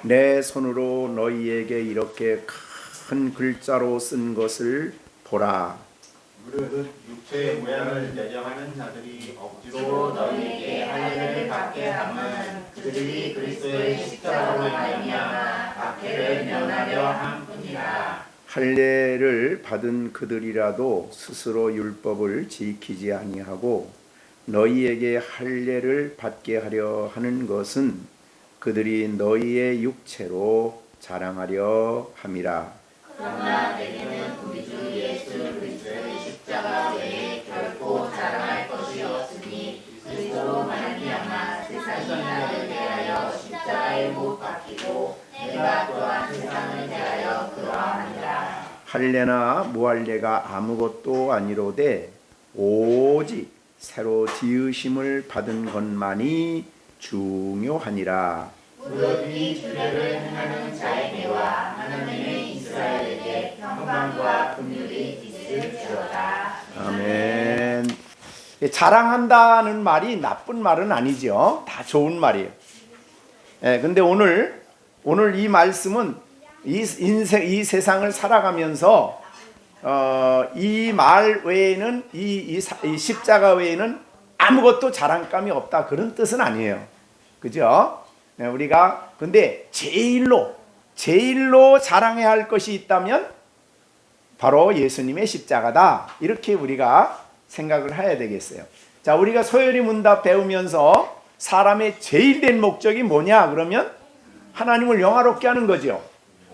내 손으로 너희에게 이렇게 큰 글자로 쓴 것을 보라. 무릇 육체의 모양을 내정하는 자들이 억지로 너희에게 할례를 받게 함은 그들이 그리스도의 십자가로 말미암아 박해를 면하려 함뿐이라. 할례를 받은 그들이라도 스스로 율법을 지키지 아니하고 너희에게 할례를 받게 하려 하는 것은 그들이 너희의 육체로 자랑하려 함이라. 그러나 내게는 우리 주 예수 그리스도의 십자가 외에 결코 자랑할 것이 없으니 그리스도로 말미암아 세상이 나를 대하여 십자가에 못 박히고 내가 또한 세상을 대하여 그러하니라. 할례나 무할례가 아무것도 아니로되 오직 새로 지으심을 받은 것만이 중요하니라. 무릇 이 주례를 행하는 자에게와 하나님의 이스라엘에게 평강과 긍휼이 있을지어다. 아멘. 자랑한다는 말이 나쁜 말은 아니죠. 다 좋은 말이에요. 근데 오늘 이 말씀은 이 세상을 살아가면서 이 말 외에는 이 십자가 외에는 아무것도 자랑감이 없다 그런 뜻은 아니에요. 그죠? 우리가 근데 제일로 자랑해야 할 것이 있다면 바로 예수님의 십자가다. 이렇게 우리가 생각을 해야 되겠어요. 자, 우리가 소요리 문답 배우면서 사람의 제일 된 목적이 뭐냐? 그러면 하나님을 영화롭게 하는 거죠.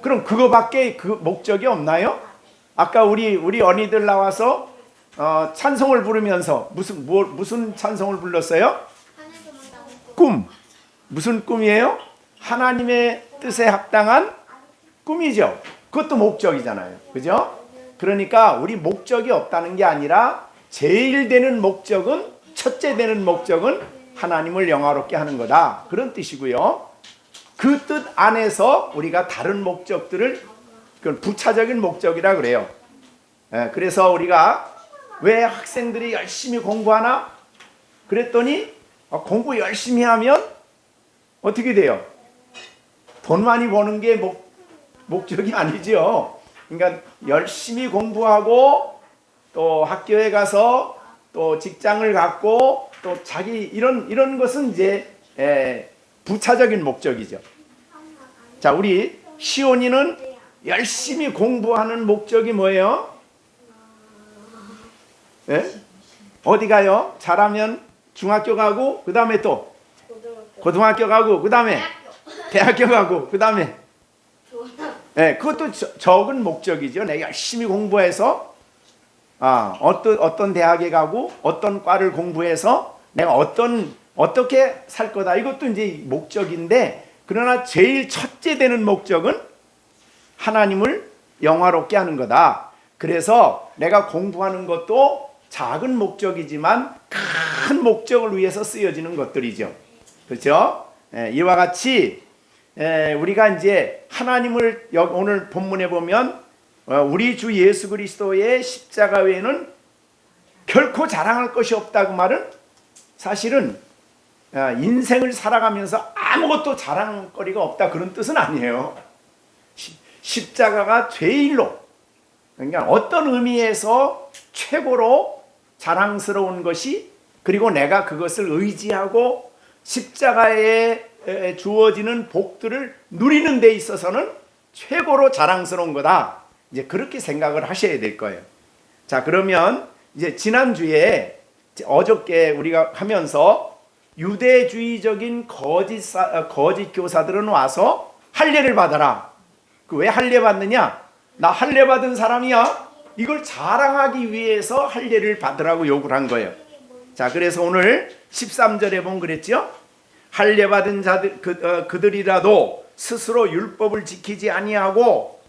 그럼 그거밖에 그 목적이 없나요? 아까 우리 언니들 나와서 찬송을 부르면서 무슨 찬송을 불렀어요? 꿈. 무슨 꿈이에요? 하나님의 뜻에 합당한 꿈이죠. 그것도 목적이잖아요. 그죠? 그러니까 우리 목적이 없다는 게 아니라 제일 되는 목적은, 첫째 되는 목적은 하나님을 영화롭게 하는 거다. 그런 뜻이고요. 그 뜻 안에서 우리가 다른 목적들을, 그건 부차적인 목적이라 그래요. 그래서 우리가 왜 학생들이 열심히 공부하나? 그랬더니 공부 열심히 하면 어떻게 돼요? 돈 많이 버는 게 목적이 아니죠. 그러니까 열심히 공부하고 또 학교에 가서 또 직장을 갖고 또 자기 이런 것은 이제 부차적인 목적이죠. 자, 우리 시온이는 열심히 공부하는 목적이 뭐예요? 어디 가요? 잘하면 중학교 가고 그 다음에 또 고등학교 가고 그 다음에 대학교 가고 그 다음에 그것도 적은 목적이죠. 내가 열심히 공부해서 어떤 대학에 가고 어떤 과를 공부해서 내가 어떻게 살 거다. 이것도 이제 목적인데, 그러나 제일 첫째 되는 목적은 하나님을 영화롭게 하는 거다. 그래서 내가 공부하는 것도 작은 목적이지만 큰 목적을 위해서 쓰여지는 것들이죠. 그렇죠? 이와 같이 우리가 이제 하나님을 오늘 본문에 보면 우리 주 예수 그리스도의 십자가 외에는 결코 자랑할 것이 없다고 말은 사실은 인생을 살아가면서 아무것도 자랑거리가 없다 그런 뜻은 아니에요. 십자가가 제일로, 그러니까 어떤 의미에서 최고로 자랑스러운 것이, 그리고 내가 그것을 의지하고 십자가에 주어지는 복들을 누리는 데 있어서는 최고로 자랑스러운 거다. 이제 그렇게 생각을 하셔야 될 거예요. 자, 그러면 이제 지난주에 어저께 우리가 하면서 유대주의적인 거짓 교사들은 와서 할례를 받아라. 왜 할례 받느냐? 나 할례 받은 사람이야. 이걸 자랑하기 위해서 할례를 받으라고 요구를 한 거예요. 자, 그래서 오늘 13절에 보면 그랬죠? 할례 받은 자들 그들이라도 스스로 율법을 지키지 아니하고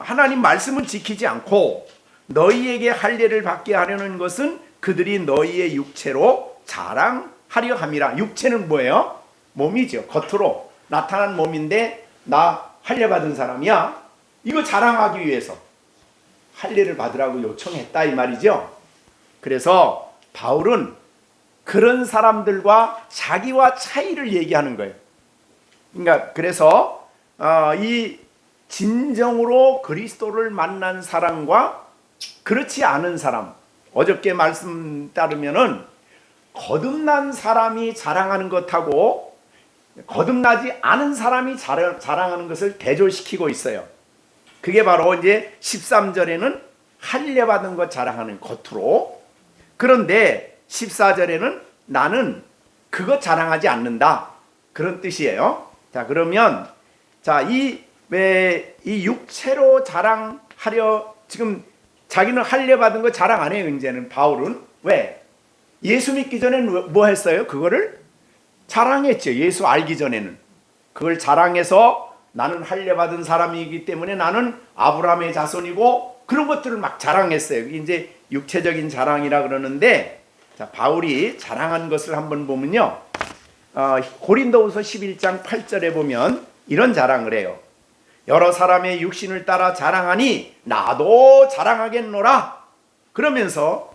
하나님 말씀을 지키지 않고 너희에게 할례를 받게 하려는 것은 그들이 너희의 육체로 자랑하려 함이라. 육체는 뭐예요? 몸이죠. 겉으로 나타난 몸인데 나 할례 받은 사람이야. 이거 자랑하기 위해서 할례를 받으라고 요청했다 이 말이죠. 그래서 바울은 그런 사람들과 자기와 차이를 얘기하는 거예요. 그러니까 그래서 이 진정으로 그리스도를 만난 사람과 그렇지 않은 사람, 어저께 말씀 따르면은 거듭난 사람이 자랑하는 것하고 거듭나지 않은 사람이 자랑하는 것을 대조시키고 있어요. 그게 바로 이제 13절에는 할례 받은 것 자랑하는 겉으로, 그런데 14절에는 나는 그것 자랑하지 않는다, 그런 뜻이에요. 자, 그러면 이 육체로 자랑하려, 지금 자기는 할례 받은 거 자랑 안 해요. 이제는 바울은. 왜? 예수 믿기 전에는 뭐 했어요? 그거를 자랑했죠. 예수 알기 전에는 그걸 자랑해서 나는 할례 받은 사람이기 때문에 나는 아브라함의 자손이고, 그런 것들을 막 자랑했어요. 이게 이제 육체적인 자랑이라 그러는데, 자, 바울이 자랑한 것을 한번 보면요, 고린도후서 11장 8절에 보면 이런 자랑을 해요. 여러 사람의 육신을 따라 자랑하니 나도 자랑하겠노라. 그러면서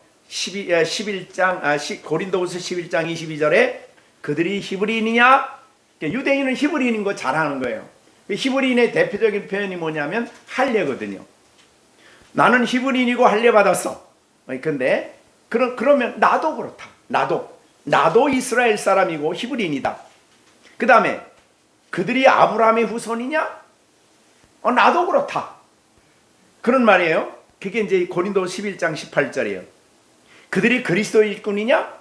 고린도후서 11장 22절에 그들이 히브리인이냐? 유대인은 히브리인인 거 자랑하는 거예요. 히브리인의 대표적인 표현이 뭐냐면 할례거든요. 나는 히브리인이고 할례 받았어. 근데 그러면 나도 그렇다. 나도 이스라엘 사람이고 히브리인이다. 그 다음에 그들이 아브라함의 후손이냐? 나도 그렇다. 그런 말이에요. 그게 이제 고린도 11장 18절이에요. 그들이 그리스도의 일꾼이냐?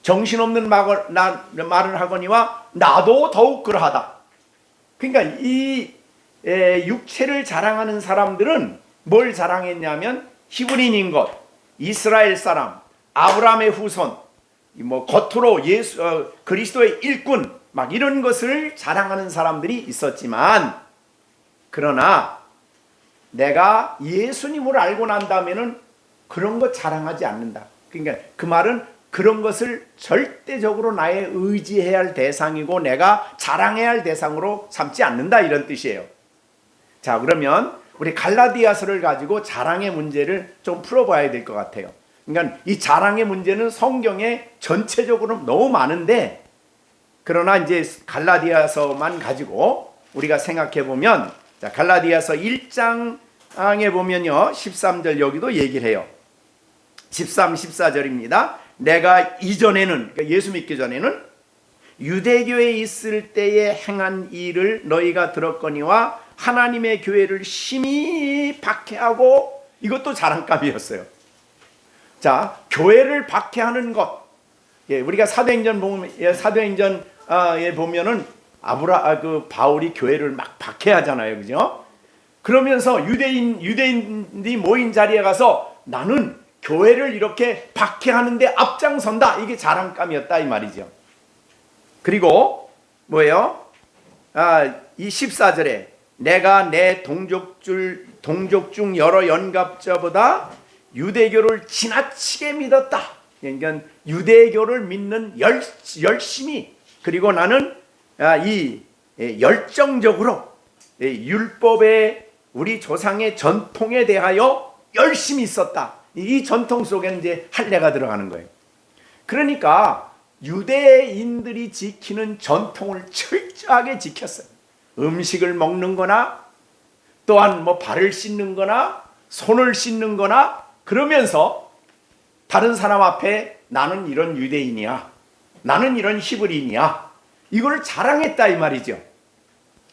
정신없는 말을 하거니와 나도 더욱 그러하다. 그러니까 이 육체를 자랑하는 사람들은 뭘 자랑했냐면 히브리인인 것, 이스라엘 사람, 아브라함의 후손, 뭐 겉으로 그리스도의 일꾼, 막 이런 것을 자랑하는 사람들이 있었지만, 그러나 내가 예수님을 알고 난 다음에는 그런 것 자랑하지 않는다. 그러니까 그 말은 그런 것을 절대적으로 나의 의지해야 할 대상이고 내가 자랑해야 할 대상으로 삼지 않는다, 이런 뜻이에요. 자, 그러면 우리 갈라디아서를 가지고 자랑의 문제를 좀 풀어봐야 될 것 같아요. 그러니까 이 자랑의 문제는 성경에 전체적으로 너무 많은데, 그러나 이제 갈라디아서만 가지고 우리가 생각해 보면, 자, 갈라디아서 1장에 보면요, 13절 여기도 얘기를 해요. 13, 14절입니다. 내가 이전에는, 그러니까 예수 믿기 전에는 유대교에 있을 때에 행한 일을 너희가 들었거니와 하나님의 교회를 심히 박해하고, 이것도 자랑감이었어요. 자, 교회를 박해하는 것. 우리가 사도행전에 보면은 바울이 교회를 막 박해하잖아요, 그죠? 그러면서 유대인들이 모인 자리에 가서 나는 교회를 이렇게 박해하는데 앞장선다, 이게 자랑감이었다, 이 말이죠. 그리고 뭐예요? 이 14절에 내가 내 동족 중 여러 연갑자보다 유대교를 지나치게 믿었다. 그러니까 유대교를 믿는 열심히, 그리고 나는 이 열정적으로 율법의 우리 조상의 전통에 대하여 열심히 있었다. 이 전통 속에는 이제 할례가 들어가는 거예요. 그러니까 유대인들이 지키는 전통을 철저하게 지켰어요. 음식을 먹는 거나, 또한 뭐 발을 씻는 거나 손을 씻는 거나, 그러면서 다른 사람 앞에 나는 이런 유대인이야, 나는 이런 히브리인이야, 이걸 자랑했다, 이 말이죠.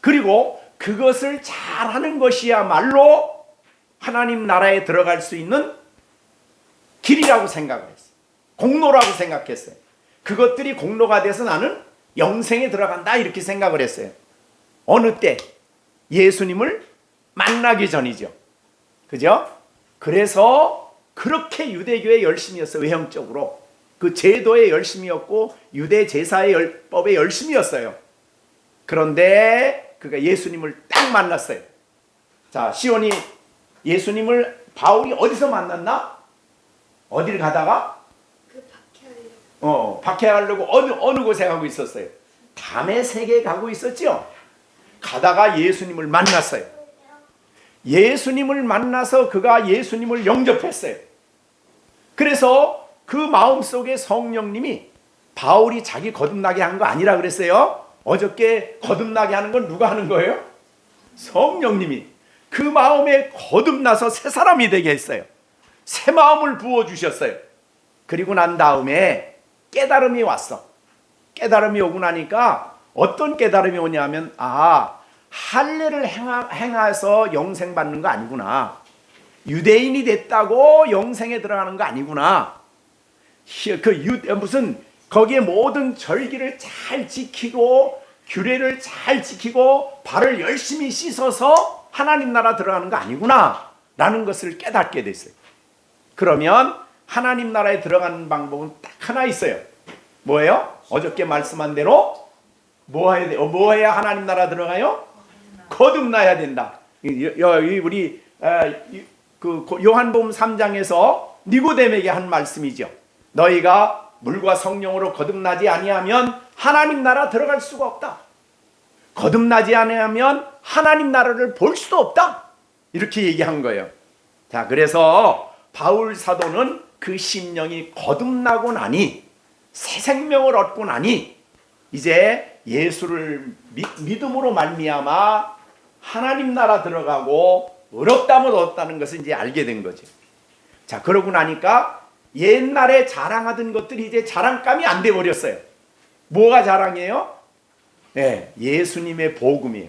그리고 그것을 잘하는 것이야말로 하나님 나라에 들어갈 수 있는 길이라고 생각을 했어요. 공로라고 생각했어요. 그것들이 공로가 돼서 나는 영생에 들어간다, 이렇게 생각을 했어요. 어느 때? 예수님을 만나기 전이죠. 그죠? 그래서 그렇게 유대교에 열심이었어요. 외형적으로 그 제도에 열심이었고 유대 제사의 법에 열심이었어요. 그런데 그가 예수님을 딱 만났어요. 자, 시온이 예수님을 바울이 어디서 만났나? 어디를 가다가? 박해하려고 어느 곳에 가고 있었어요? 다메섹에 가고 있었죠. 가다가 예수님을 만났어요. 예수님을 만나서 그가 예수님을 영접했어요. 그래서 그 마음속에 성령님이 바울이 자기 거듭나게 한 거 아니라 그랬어요. 어저께 거듭나게 하는 건 누가 하는 거예요? 성령님이 그 마음에 거듭나서 새 사람이 되게 했어요. 새 마음을 부어주셨어요. 그리고 난 다음에 깨달음이 왔어. 깨달음이 오고 나니까 어떤 깨달음이 오냐면 할례를 행해서 영생 받는 거 아니구나. 유대인이 됐다고 영생에 들어가는 거 아니구나. 무슨 거기에 모든 절기를 잘 지키고 규례를 잘 지키고 발을 열심히 씻어서 하나님 나라 들어가는 거 아니구나 라는 것을 깨닫게 됐어요. 그러면 하나님 나라에 들어가는 방법은 딱 하나 있어요. 뭐예요? 어저께 말씀한 대로 뭐 해야 하나님 나라 들어가요? 거듭나야 된다. 우리 요한복음 3장에서 니고데모에게 한 말씀이죠. 너희가 물과 성령으로 거듭나지 아니하면 하나님 나라 들어갈 수가 없다. 거듭나지 아니하면 하나님 나라를 볼 수도 없다. 이렇게 얘기한 거예요. 자, 그래서 바울 사도는 그 심령이 거듭나고 나니, 새 생명을 얻고 나니 이제 예수를 믿음으로 말미암아 하나님 나라 들어가고 의롭다면 얻었다는 것을 이제 알게 된 거죠. 자, 그러고 나니까 옛날에 자랑하던 것들이 이제 자랑감이 안 돼 버렸어요. 뭐가 자랑이에요? 네, 예수님의 복음이에요.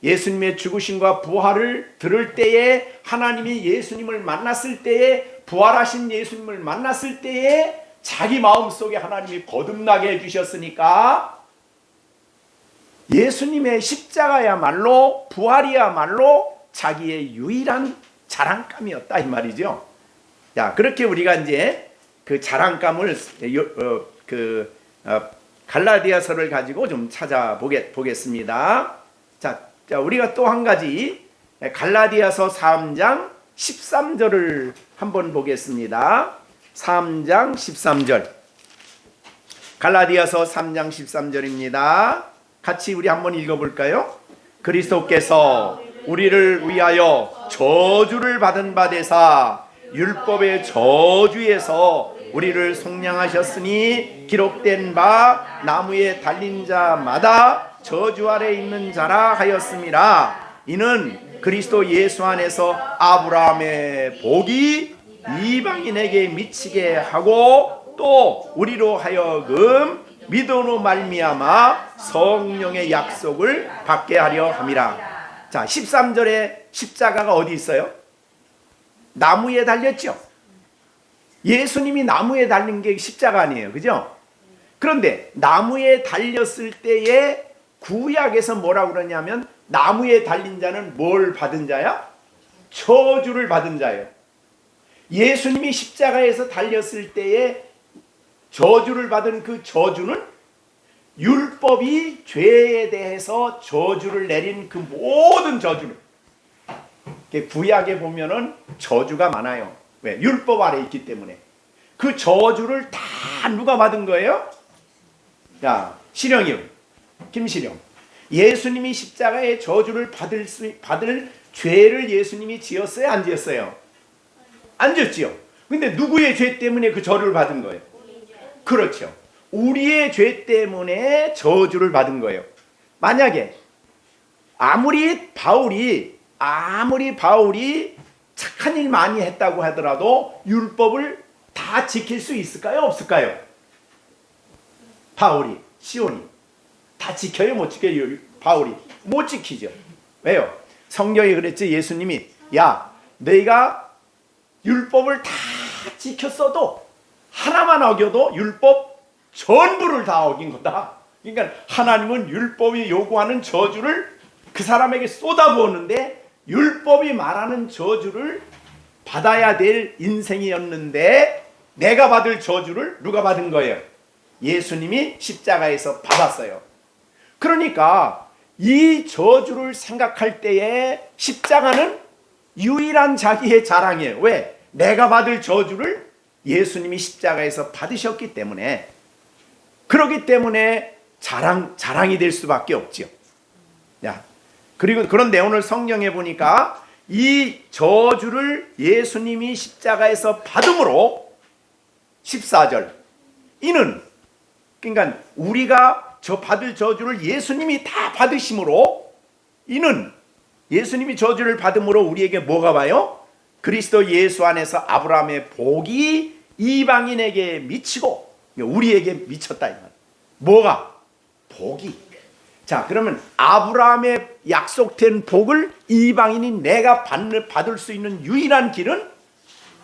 예수님의 죽으심과 부활을 들을 때에, 하나님이 예수님을 만났을 때에, 부활하신 예수님을 만났을 때에 자기 마음속에 하나님이 거듭나게 해주셨으니까 예수님의 십자가야말로, 부활이야말로 자기의 유일한 자랑감이었다 이 말이죠. 자, 그렇게 우리가 이제 그 자랑감을 갈라디아서를 가지고 좀 찾아보겠습니다. 자, 우리가 또 한 가지 갈라디아서 3장 13절을 한번 보겠습니다. 3장 13절. 갈라디아서 3장 13절입니다. 같이 우리 한번 읽어볼까요? 그리스도께서 우리를 위하여 저주를 받은 바 되사 율법의 저주에서 우리를 속량하셨으니 기록된 바 나무에 달린 자마다 저주 아래 있는 자라 하였음이라. 이는 그리스도 예수 안에서 아브라함의 복이 이방인에게 미치게 하고 또 우리로 하여금 믿음으로 말미암아 성령의 약속을 받게 하려 함이라. 자, 13절에 십자가가 어디 있어요? 나무에 달렸죠. 예수님이 나무에 달린 게 십자가 아니에요, 그죠? 그런데 나무에 달렸을 때에 구약에서 뭐라고 그러냐면 나무에 달린 자는 뭘 받은 자야? 저주를 받은 자예요. 예수님이 십자가에서 달렸을 때에 저주를 받은 그 저주는 율법이 죄에 대해서 저주를 내린 그 모든 저주를, 구약에 보면은 저주가 많아요. 왜? 율법 아래 있기 때문에. 그 저주를 다 누가 받은 거예요? 자, 실령이요. 김실령. 예수님이 십자가의 저주를 받을 죄를 예수님이 지었어요? 안 지었어요? 안 지었지요. 근데 누구의 죄 때문에 그 저주를 받은 거예요? 그렇죠. 우리의 죄 때문에 저주를 받은 거예요. 만약에 아무리 바울이 착한 일 많이 했다고 하더라도 율법을 다 지킬 수 있을까요? 없을까요? 바울이, 시온이 다 지켜요? 못 지켜요? 바울이 못 지키죠. 왜요? 성경에 그랬지. 예수님이 야, 너희가 율법을 다 지켰어도 하나만 어겨도 율법 전부를 다 어긴 거다. 그러니까 하나님은 율법이 요구하는 저주를 그 사람에게 쏟아부었는데 율법이 말하는 저주를 받아야 될 인생이었는데 내가 받을 저주를 누가 받은 거예요? 예수님이 십자가에서 받았어요. 그러니까 이 저주를 생각할 때에 십자가는 유일한 자기의 자랑이에요. 왜? 내가 받을 저주를 예수님이 십자가에서 받으셨기 때문에. 그렇기 때문에 자랑이 될 수밖에 없죠. 야, 그런데 오늘 성경에 보니까 이 저주를 예수님이 십자가에서 받음으로 14절 이는, 그러니까 우리가 저 받을 저주를 예수님이 다 받으심으로, 이는 예수님이 저주를 받음으로 우리에게 뭐가 와요? 그리스도 예수 안에서 아브라함의 복이 이방인에게 미치고 우리에게 미쳤다 이 말. 뭐가? 복이. 자, 그러면 아브라함의 약속된 복을 이방인이 내가 받을 수 있는 유일한 길은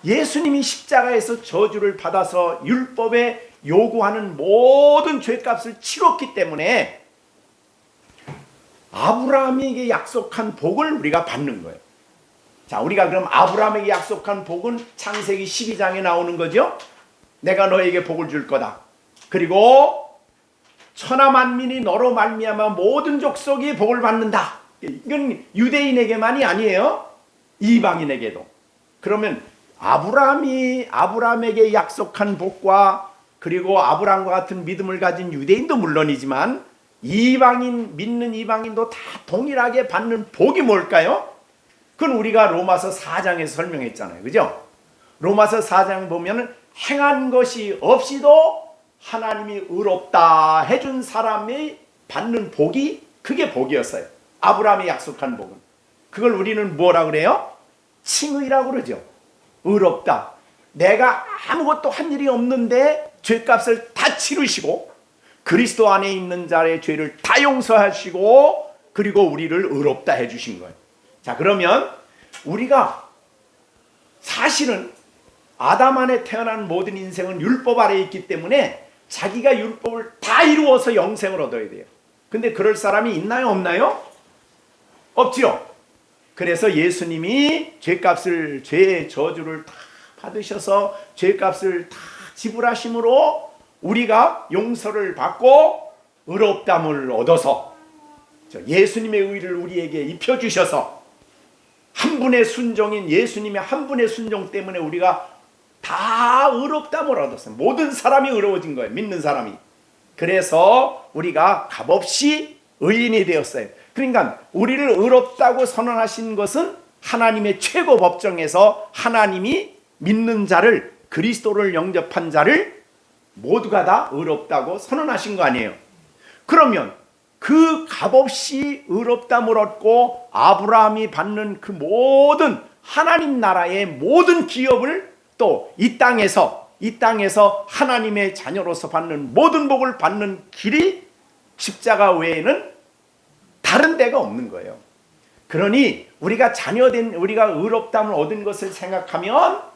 예수님이 십자가에서 저주를 받아서 율법에 요구하는 모든 죄값을 치렀기 때문에 아브라함에게 약속한 복을 우리가 받는 거예요. 자, 우리가 그럼 아브라함에게 약속한 복은 창세기 12장에 나오는 거죠. 내가 너에게 복을 줄 거다. 그리고 천하 만민이 너로 말미암아 모든 족속이 복을 받는다. 이건 유대인에게만이 아니에요. 이방인에게도. 그러면 아브라함에게 약속한 복과 그리고 아브라함과 같은 믿음을 가진 유대인도 물론이지만 이방인, 믿는 이방인도 다 동일하게 받는 복이 뭘까요? 그건 우리가 로마서 4장에서 설명했잖아요. 그죠? 로마서 4장 보면은 행한 것이 없이도 하나님이 의롭다 해준 사람이 받는 복이, 그게 복이었어요. 아브라함이 약속한 복은. 그걸 우리는 뭐라 그래요? 칭의라고 그러죠. 의롭다. 내가 아무것도 한 일이 없는데 죄값을 다 치르시고 그리스도 안에 있는 자의 죄를 다 용서하시고 그리고 우리를 의롭다 해주신 거예요. 자, 그러면 우리가 사실은 아담 안에 태어난 모든 인생은 율법 아래에 있기 때문에 자기가 율법을 다 이루어서 영생을 얻어야 돼요. 근데 그럴 사람이 있나요? 없나요? 없지요. 그래서 예수님이 죄의 저주를 다 받으셔서 죄값을 다 지불하심으로 우리가 용서를 받고 의롭담을 얻어서 예수님의 의를 우리에게 입혀주셔서 한 분의 순종인 예수님의 한 분의 순종 때문에 우리가 다 의롭담을 얻었어요. 모든 사람이 의로워진 거예요. 믿는 사람이. 그래서 우리가 값없이 의인이 되었어요. 그러니까 우리를 의롭다고 선언하신 것은 하나님의 최고 법정에서 하나님이 믿는 자를, 그리스도를 영접한 자를 모두가 다 의롭다고 선언하신 거 아니에요. 그러면 그 값없이 의롭담을 얻고 아브라함이 받는 그 모든 하나님 나라의 모든 기업을 또 이 땅에서 하나님의 자녀로서 받는 모든 복을 받는 길이 십자가 외에는 다른 데가 없는 거예요. 그러니 우리가 우리가 의롭담을 얻은 것을 생각하면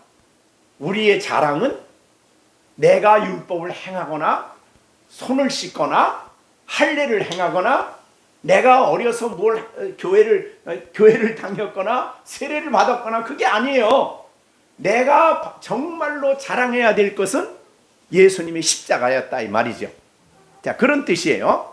우리의 자랑은 내가 율법을 행하거나 손을 씻거나 할례를 행하거나 내가 어려서 교회를 다녔거나 세례를 받았거나 그게 아니에요. 내가 정말로 자랑해야 될 것은 예수님의 십자가였다 이 말이죠. 자, 그런 뜻이에요.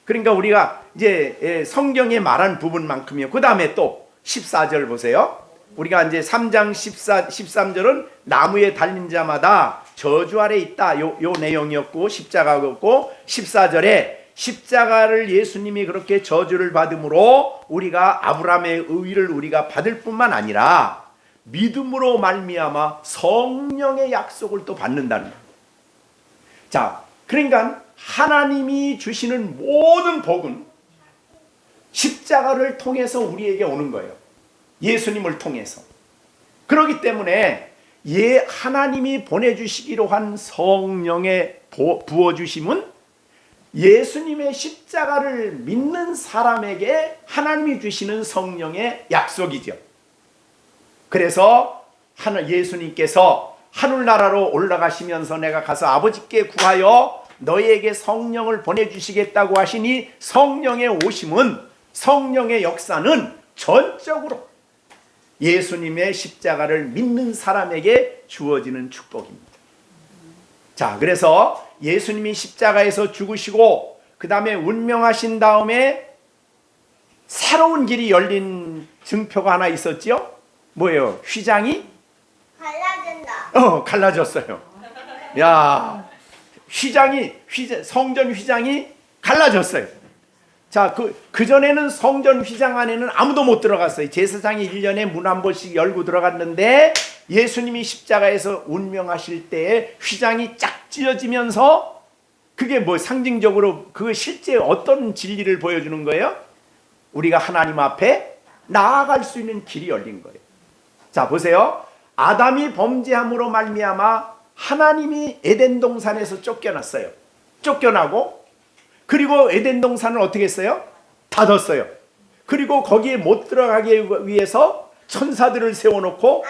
그러니까 우리가 이제 성경에 말한 부분만큼이요. 그 다음에 또 14절 보세요. 우리가 이제 3장 13절은 나무에 달린 자마다 저주 아래 있다. 요 내용이었고 십자가였고 14절에 십자가를 예수님이 그렇게 저주를 받음으로 우리가 아브라함의 의를 우리가 받을 뿐만 아니라 믿음으로 말미암아 성령의 약속을 또 받는다는 거예요. 자, 그러니까 하나님이 주시는 모든 복은 십자가를 통해서 우리에게 오는 거예요. 예수님을 통해서. 그렇기 때문에 하나님이 보내주시기로 한 성령의 부어주심은 예수님의 십자가를 믿는 사람에게 하나님이 주시는 성령의 약속이죠. 그래서 예수님께서 하늘나라로 올라가시면서 내가 가서 아버지께 구하여 너희에게 성령을 보내주시겠다고 하시니 성령의 오심은, 성령의 역사는 전적으로 예수님의 십자가를 믿는 사람에게 주어지는 축복입니다. 자, 그래서 예수님이 십자가에서 죽으시고 그 다음에 운명하신 다음에 새로운 길이 열린 증표가 하나 있었죠. 뭐예요? 휘장이 갈라진다. 갈라졌어요. 야, 성전 휘장이 갈라졌어요. 자, 그전에는 성전 휘장 안에는 아무도 못 들어갔어요. 제사장이 1년에 문 한 번씩 열고 들어갔는데 예수님이 십자가에서 운명하실 때에 휘장이 쫙 찢어지면서 그게 뭐 상징적으로 그 실제 어떤 진리를 보여주는 거예요? 우리가 하나님 앞에 나아갈 수 있는 길이 열린 거예요. 자, 보세요. 아담이 범죄함으로 말미암아 하나님이 에덴 동산에서 쫓겨났어요. 쫓겨나고 그리고 에덴 동산을 어떻게 했어요? 닫았어요. 그리고 거기에 못 들어가기 위해서 천사들을 세워놓고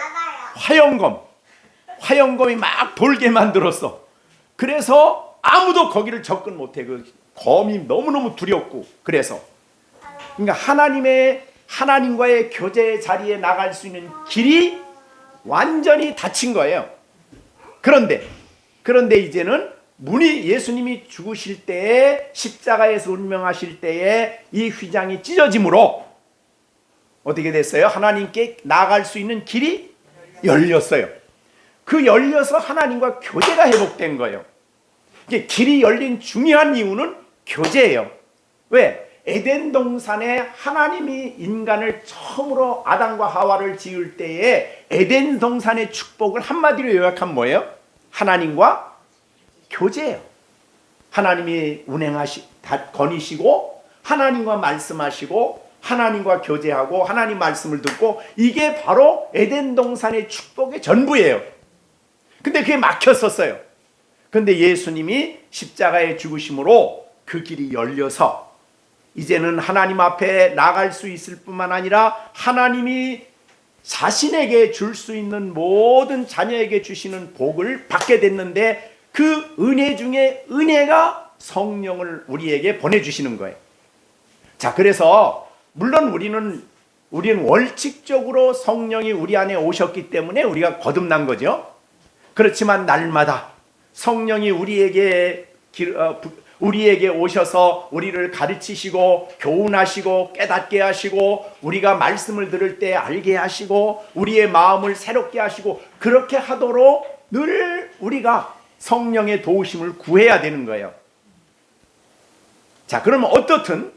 화영검이 막 돌게 만들었어. 그래서 아무도 거기를 접근 못해. 그 검이 너무너무 두렵고. 그래서 그러니까 하나님과의 교제 자리에 나갈 수 있는 길이 완전히 닫힌 거예요. 그런데 이제는 문이, 예수님이 죽으실 때에, 십자가에서 운명하실 때에 이 휘장이 찢어짐으로 어떻게 됐어요? 하나님께 나아갈 수 있는 길이 열렸어요. 그 열려서 하나님과 교제가 회복된 거예요. 이게 길이 열린 중요한 이유는 교제예요. 왜? 에덴 동산에 하나님이 인간을 처음으로 아담과 하와를 지을 때에 에덴 동산의 축복을 한마디로 요약하면 뭐예요? 하나님과 교제예요. 하나님이 거니시고 하나님과 말씀하시고 하나님과 교제하고 하나님 말씀을 듣고, 이게 바로 에덴 동산의 축복의 전부예요. 근데 그게 막혔었어요. 근데 예수님이 십자가에 죽으심으로 그 길이 열려서 이제는 하나님 앞에 나갈 수 있을 뿐만 아니라 하나님이 자신에게 줄 수 있는 모든 자녀에게 주시는 복을 받게 됐는데, 그 은혜 중에 은혜가 성령을 우리에게 보내주시는 거예요. 자, 그래서 물론 우리는 원칙적으로 성령이 우리 안에 오셨기 때문에 우리가 거듭난 거죠. 그렇지만 날마다 성령이 우리에게 오셔서 우리를 가르치시고 교훈하시고 깨닫게 하시고 우리가 말씀을 들을 때 알게 하시고 우리의 마음을 새롭게 하시고, 그렇게 하도록 늘 우리가 성령의 도우심을 구해야 되는 거예요. 자, 그러면 어떻든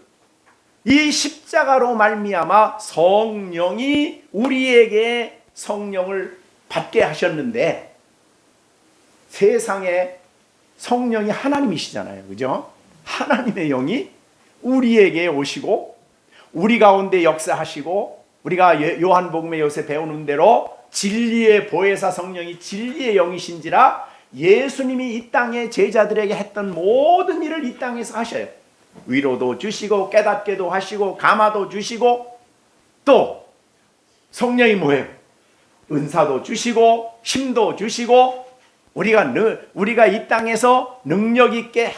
이 십자가로 말미암아 성령이 우리에게 성령을 받게 하셨는데, 세상에 성령이 하나님이시잖아요. 그죠? 하나님의 영이 우리에게 오시고 우리 가운데 역사하시고, 우리가 요한복음에 요새 배우는 대로 진리의 보혜사 성령이 진리의 영이신지라 예수님이 이 땅에 제자들에게 했던 모든 일을 이 땅에서 하셔요. 위로도 주시고 깨닫게도 하시고 감화도 주시고, 또 성령이 뭐예요? 은사도 주시고 힘도 주시고, 우리가 이 땅에서 능력 있게,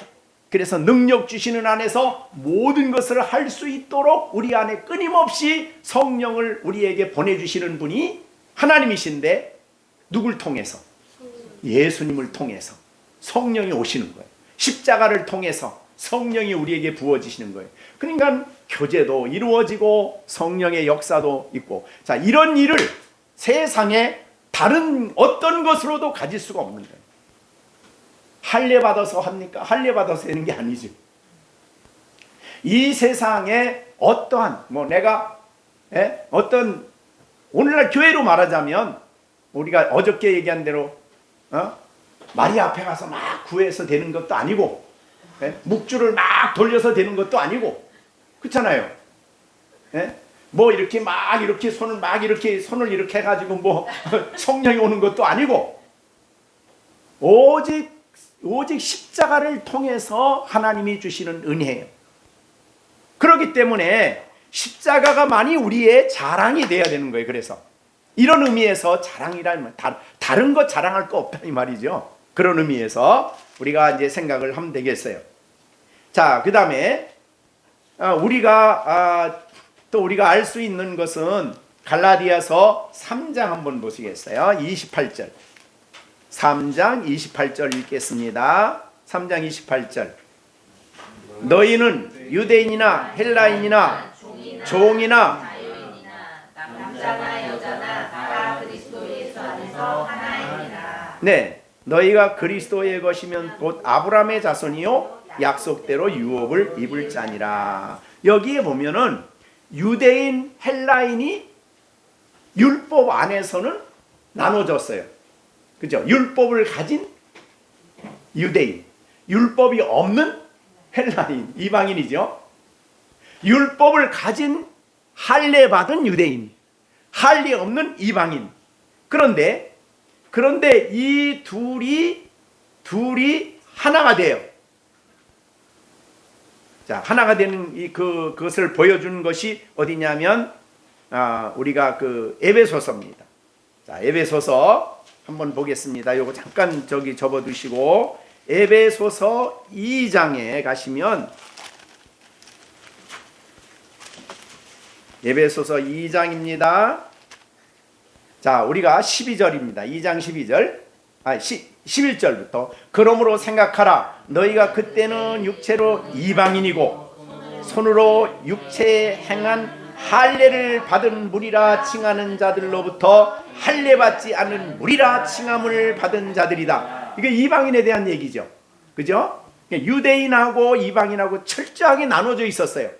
그래서 능력 주시는 안에서 모든 것을 할 수 있도록 우리 안에 끊임없이 성령을 우리에게 보내주시는 분이 하나님이신데, 누굴 통해서? 예수님을 통해서 성령이 오시는 거예요. 십자가를 통해서 성령이 우리에게 부어지시는 거예요. 그러니까 교제도 이루어지고 성령의 역사도 있고, 자, 이런 일을 세상에 다른 어떤 것으로도 가질 수가 없는 거예요. 할례 받아서 합니까? 할례 받아서 되는 게 아니지. 이 세상에 어떠한 오늘날 교회로 말하자면 우리가 어저께 얘기한 대로 마리아 앞에 가서 막 구해서 되는 것도 아니고, 묵주를 막 돌려서 되는 것도 아니고, 그렇잖아요. 뭐 이렇게 막 이렇게 손을 이렇게 해가지고 뭐 성령이 오는 것도 아니고, 오직 십자가를 통해서 하나님이 주시는 은혜예요. 그렇기 때문에 십자가가만이 우리의 자랑이 돼야 되는 거예요. 그래서 이런 의미에서 자랑이라면 다른 거 자랑할 거 없다 이 말이죠. 그런 의미에서 우리가 이제 생각을 하면 되겠어요. 자, 그 다음에 우리가 알 수 있는 것은 갈라디아서 3장 한번 보시겠어요? 28절. 3장 28절 읽겠습니다. 3장 28절. 너희는 유대인이나 헬라인이나 종이나 남자나 여자나 다 그리스도 예수 안에서 하나이니라. 네, 너희가 그리스도의 것이면 곧 아브라함의 자손이요 약속대로 유업을 입을 자니라. 여기에 보면은 유대인, 헬라인이 율법 안에서는 나눠졌어요. 그죠? 율법을 가진 유대인, 율법이 없는 헬라인, 이방인이죠. 율법을 가진 할례 받은 유대인, 할례 없는 이방인. 그런데 이 둘이 하나가 돼요. 자, 하나가 되는 그것을 보여주는 것이 어디냐면 우리가 그 에베소서입니다. 자, 에베소서 한번 보겠습니다. 요거 잠깐 저기 접어두시고 에베소서 2장에 가시면 에베소서 2장입니다. 자, 우리가 12절입니다. 2장 12절. 11절부터 그러므로 생각하라. 너희가 그때는 육체로 이방인이고 손으로 육체에 행한 할례를 받은 무리라 칭하는 자들로부터 할례 받지 않은 무리라 칭함을 받은 자들이다. 이게 이방인에 대한 얘기죠. 그죠? 유대인하고 이방인하고 철저하게 나눠져 있었어요.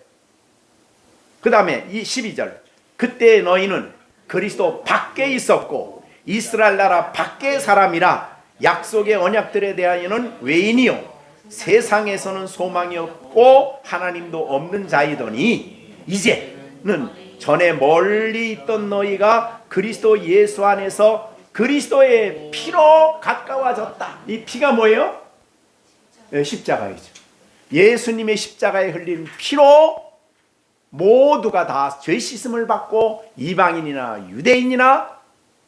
그 다음에 이 12절. 그때 너희는 그리스도 밖에 있었고 이스라엘 나라 밖의 사람이라 약속의 언약들에 대하여는 외인이요 세상에서는 소망이 없고 하나님도 없는 자이더니 이제는 전에 멀리 있던 너희가 그리스도 예수 안에서 그리스도의 피로 가까워졌다. 이 피가 뭐예요? 십자가이죠. 예수님의 십자가에 흘린 피로 모두가 다 죄 씻음을 받고 이방인이나 유대인이나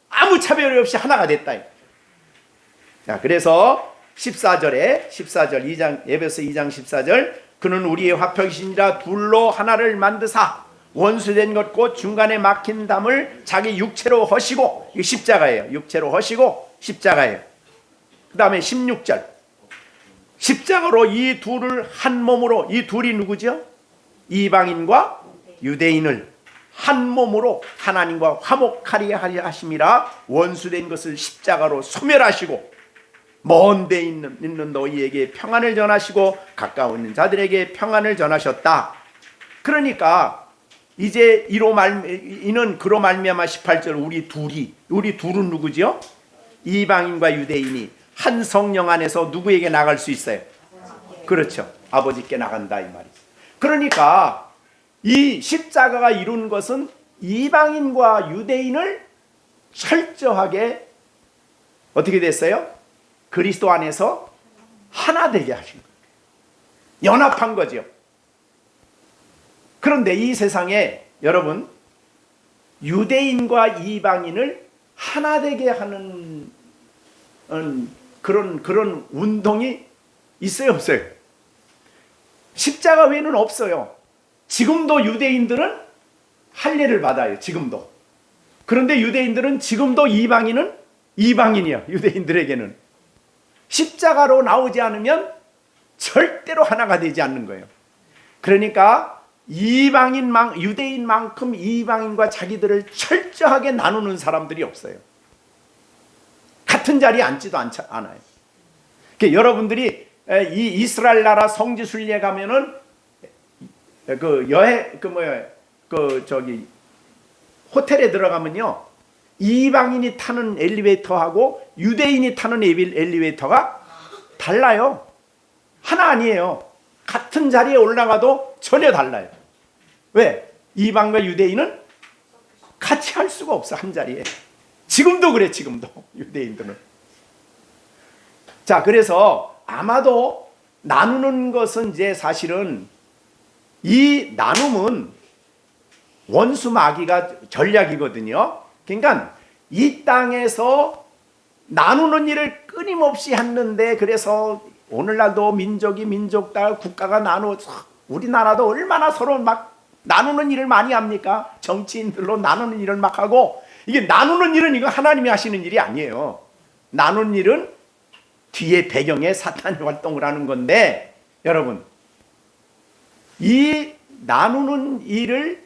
아무 차별이 없이 하나가 됐다. 자, 그래서 14절 2장 에베소 2장 14절 그는 우리의 화평이시니라 둘로 하나를 만드사 원수된 것 곧 중간에 막힌 담을 자기 육체로 허시고 이 십자가예요. 육체로 허시고 십자가예요. 그 다음에 16절 십자가로 이 둘을 한 몸으로 이 둘이 누구죠? 이방인과 유대인을 한 몸으로 하나님과 화목하게 하려 하심이라 원수된 것을 십자가로 소멸하시고 먼 데 있는 너희에게 평안을 전하시고 가까운 있는 자들에게 평안을 전하셨다. 그러니까 이제 이는 그로 말미암아 18절 우리 둘은 누구죠? 이방인과 유대인이 한 성령 안에서 누구에게 나갈 수 있어요? 그렇죠. 아버지께 나간다 이 말이죠. 그러니까 이 십자가가 이룬 것은 이방인과 유대인을 철저하게 어떻게 됐어요? 그리스도 안에서 하나 되게 하신 거예요. 연합한 거죠. 그런데 이 세상에 여러분 유대인과 이방인을 하나 되게 하는 그런 운동이 있어요, 없어요? 십자가 외에는 없어요. 지금도 유대인들은 할례를 받아요. 지금도. 그런데 유대인들은 지금도 이방인은 이방인이야. 유대인들에게는 십자가로 나오지 않으면 절대로 하나가 되지 않는 거예요. 그러니까 유대인만큼 이방인과 자기들을 철저하게 나누는 사람들이 없어요. 같은 자리에 앉지도 않아요. 그러니까 여러분들이 이 이스라엘 나라 성지 순례 가면은 호텔에 들어가면요 이방인이 타는 엘리베이터하고 유대인이 타는 엘리베이터가 달라요. 하나 아니에요. 같은 자리에 올라가도 전혀 달라요. 왜? 이방과 유대인은 같이 할 수가 없어. 한 자리에. 지금도 그래. 지금도 유대인들은. 자, 그래서 아마도 나누는 것은 이제 사실은 이 나눔은 원수 마귀가 전략이거든요. 그러니까 이 땅에서 나누는 일을 끊임없이 했는데 그래서 오늘날도 민족이 민족다 국가가 우리나라도 얼마나 서로 막 나누는 일을 많이 합니까? 정치인들로 나누는 일을 막 하고 이게 나누는 일은 이거 하나님이 하시는 일이 아니에요. 나누는 일은 뒤에 배경에 사탄이 활동을 하는 건데 여러분 이 나누는 일을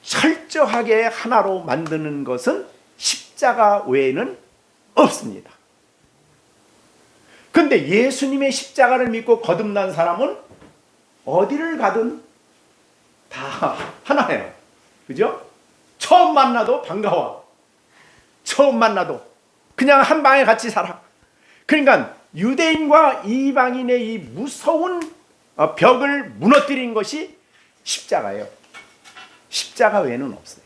철저하게 하나로 만드는 것은 십자가 외에는 없습니다. 근데 예수님의 십자가를 믿고 거듭난 사람은 어디를 가든 다 하나예요. 그죠? 처음 만나도 반가워. 처음 만나도 그냥 한 방에 같이 살아. 그러니까 유대인과 이방인의 이 무서운 벽을 무너뜨린 것이 십자가예요. 십자가 외에는 없어요.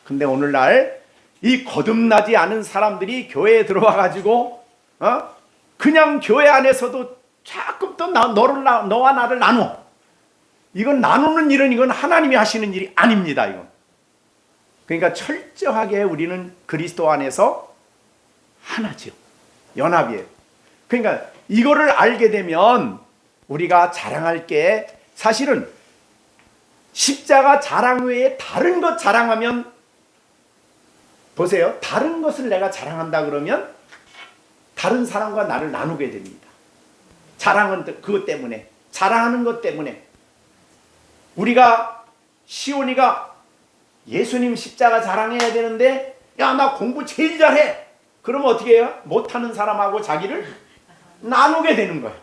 근데 오늘날 이 거듭나지 않은 사람들이 교회에 들어와 가지고 그냥 교회 안에서도 자꾸 또 너와 나를 나눠. 이건 나누는 일은 이건 하나님이 하시는 일이 아닙니다. 이건. 그러니까 철저하게 우리는 그리스도 안에서 하나죠. 연합이에요. 그러니까 이거를 알게 되면 우리가 자랑할 게 사실은 십자가 자랑 외에 다른 것 자랑하면 보세요. 다른 것을 내가 자랑한다 그러면 다른 사람과 나를 나누게 됩니다. 자랑은 그것 때문에, 자랑하는 것 때문에. 우리가 시온이가 예수님 십자가 자랑해야 되는데 야, 나 공부 제일 잘해. 그러면 어떻게 해요? 못하는 사람하고 자기를 나누게 되는 거예요.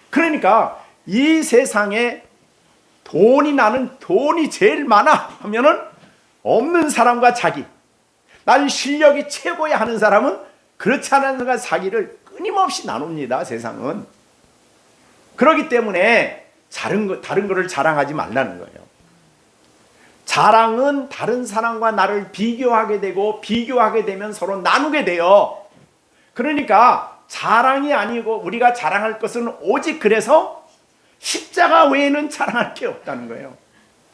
그러니까 이 세상에 나는 돈이 제일 많아 하면은 없는 사람과 자기, 난 실력이 최고야 하는 사람은 그렇지 않은 사람과 자기를 끊임없이 나눕니다. 세상은. 그렇기 때문에 다른 거를 자랑하지 말라는 거예요. 자랑은 다른 사람과 나를 비교하게 되고, 비교하게 되면 서로 나누게 돼요. 그러니까 자랑이 아니고 우리가 자랑할 것은 오직 그래서 십자가 외에는 자랑할 게 없다는 거예요.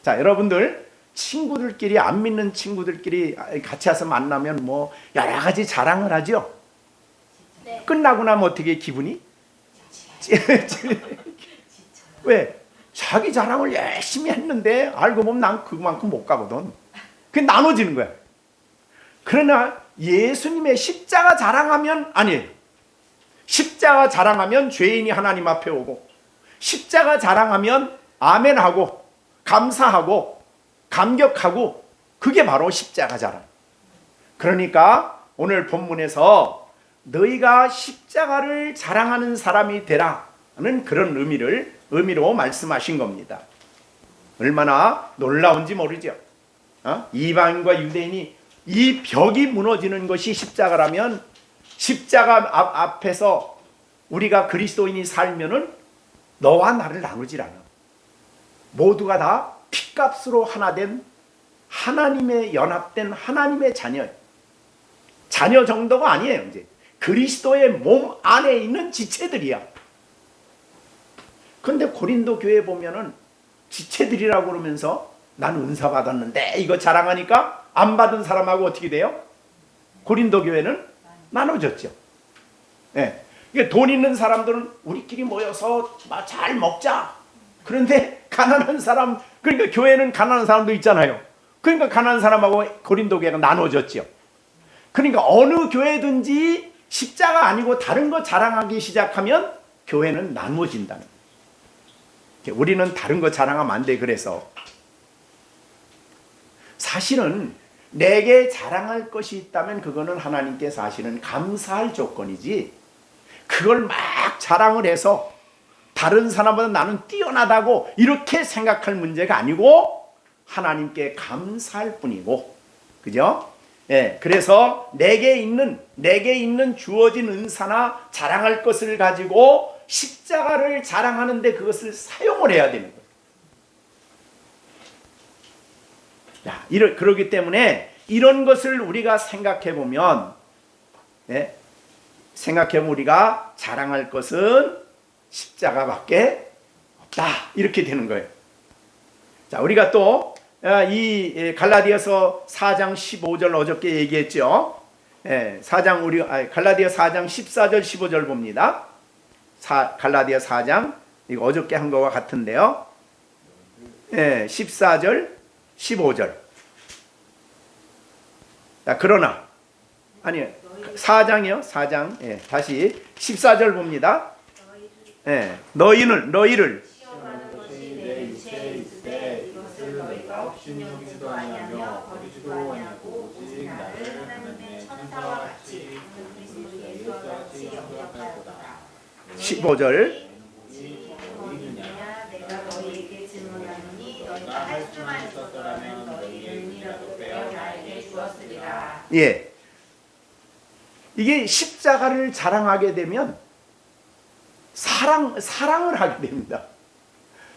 자, 여러분들 친구들끼리, 안 믿는 친구들끼리 같이 와서 만나면 뭐 여러 가지 자랑을 하죠. 네. 끝나고 나면 어떻게 기분이? 왜? 자기 자랑을 열심히 했는데 알고 보면 난 그만큼 못 가거든. 그게 나눠지는 거야. 그러나 예수님의 십자가 자랑하면 아니에요. 십자가 자랑하면 죄인이 하나님 앞에 오고, 십자가 자랑하면 아멘하고 감사하고 감격하고, 그게 바로 십자가 자랑. 그러니까 오늘 본문에서 너희가 십자가를 자랑하는 사람이 되라는 그런 의미로 말씀하신 겁니다. 얼마나 놀라운지 모르죠. 이방인과 유대인이 이 벽이 무너지는 것이 십자가라면, 십자가 앞에서 우리가 그리스도인이 살면은 너와 나를 나누질 않아. 모두가 다 피값으로 하나 된 하나님의 연합된 하나님의 자녀 정도가 아니에요. 이제 그리스도의 몸 안에 있는 지체들이야. 근데 고린도 교회 보면은 지체들이라고 그러면서 난 은사 받았는데 이거 자랑하니까 안 받은 사람하고 어떻게 돼요? 고린도 교회는 나눠졌죠. 예. 이게 돈 있는 사람들은 우리끼리 모여서 잘 먹자. 그런데 가난한 사람, 그러니까 교회는 가난한 사람도 있잖아요. 그러니까 가난한 사람하고 고린도 교회가 나눠졌죠. 그러니까 어느 교회든지 십자가 아니고 다른 거 자랑하기 시작하면 교회는 나누어진다는 거예요. 우리는 다른 거 자랑하면 안 돼. 그래서 사실은 내게 자랑할 것이 있다면 그거는 하나님께 사실은 감사할 조건이지, 그걸 막 자랑을 해서 다른 사람보다 나는 뛰어나다고 이렇게 생각할 문제가 아니고 하나님께 감사할 뿐이고, 그죠? 예, 그래서 내게 있는 주어진 은사나 자랑할 것을 가지고 십자가를 자랑하는데 그것을 사용을 해야 되는 거예요. 야, 그러기 때문에 이런 것을 우리가 생각해 보면, 예, 우리가 자랑할 것은 십자가밖에 없다. 이렇게 되는 거예요. 자, 우리가 또 이 갈라디아서 4장 15절 어저께 얘기했죠. 예, 갈라디아 4장 14절 15절 봅니다. 갈라디아 4장, 이거 어저께 한 거와 같은데요. 예, 14절 15절. 자, 그러나 아니 4장이요. 4장. 예, 다시 14절 봅니다. 예, 너희를 시험하는 것이 내 육체에 있으되 이것을 너희가 업신여기지도 아니하며 버리지도 아니하고 오직 나를 하나님의 천사와 같이 그리스도 예수와 같이 영접하였다. 15절. 내가 너희에게 질문하노니 너희가 할 수만 있었더라면 너희의 은이라도 빼어 나에게 주었으리라. 예. 이게 십자가를 자랑하게 되면 사랑을 하게 됩니다.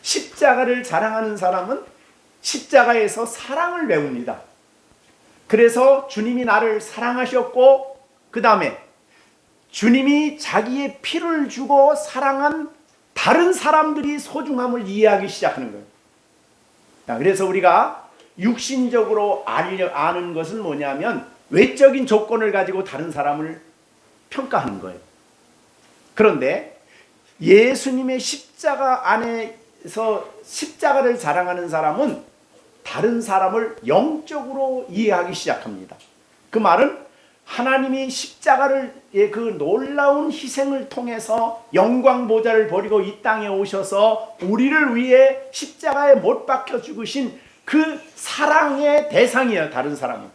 십자가를 자랑하는 사람은 십자가에서 사랑을 배웁니다. 그래서 주님이 나를 사랑하셨고 그 다음에 주님이 자기의 피를 주고 사랑한 다른 사람들이 소중함을 이해하기 시작하는 거예요. 그래서 우리가 육신적으로 아는 것은 뭐냐면 외적인 조건을 가지고 다른 사람을 평가하는 거예요. 그런데 예수님의 십자가 안에서 십자가를 자랑하는 사람은 다른 사람을 영적으로 이해하기 시작합니다. 그 말은 하나님이 십자가를 그 놀라운 희생을 통해서 영광 보좌를 버리고 이 땅에 오셔서 우리를 위해 십자가에 못 박혀 죽으신 그 사랑의 대상이에요. 다른 사람은.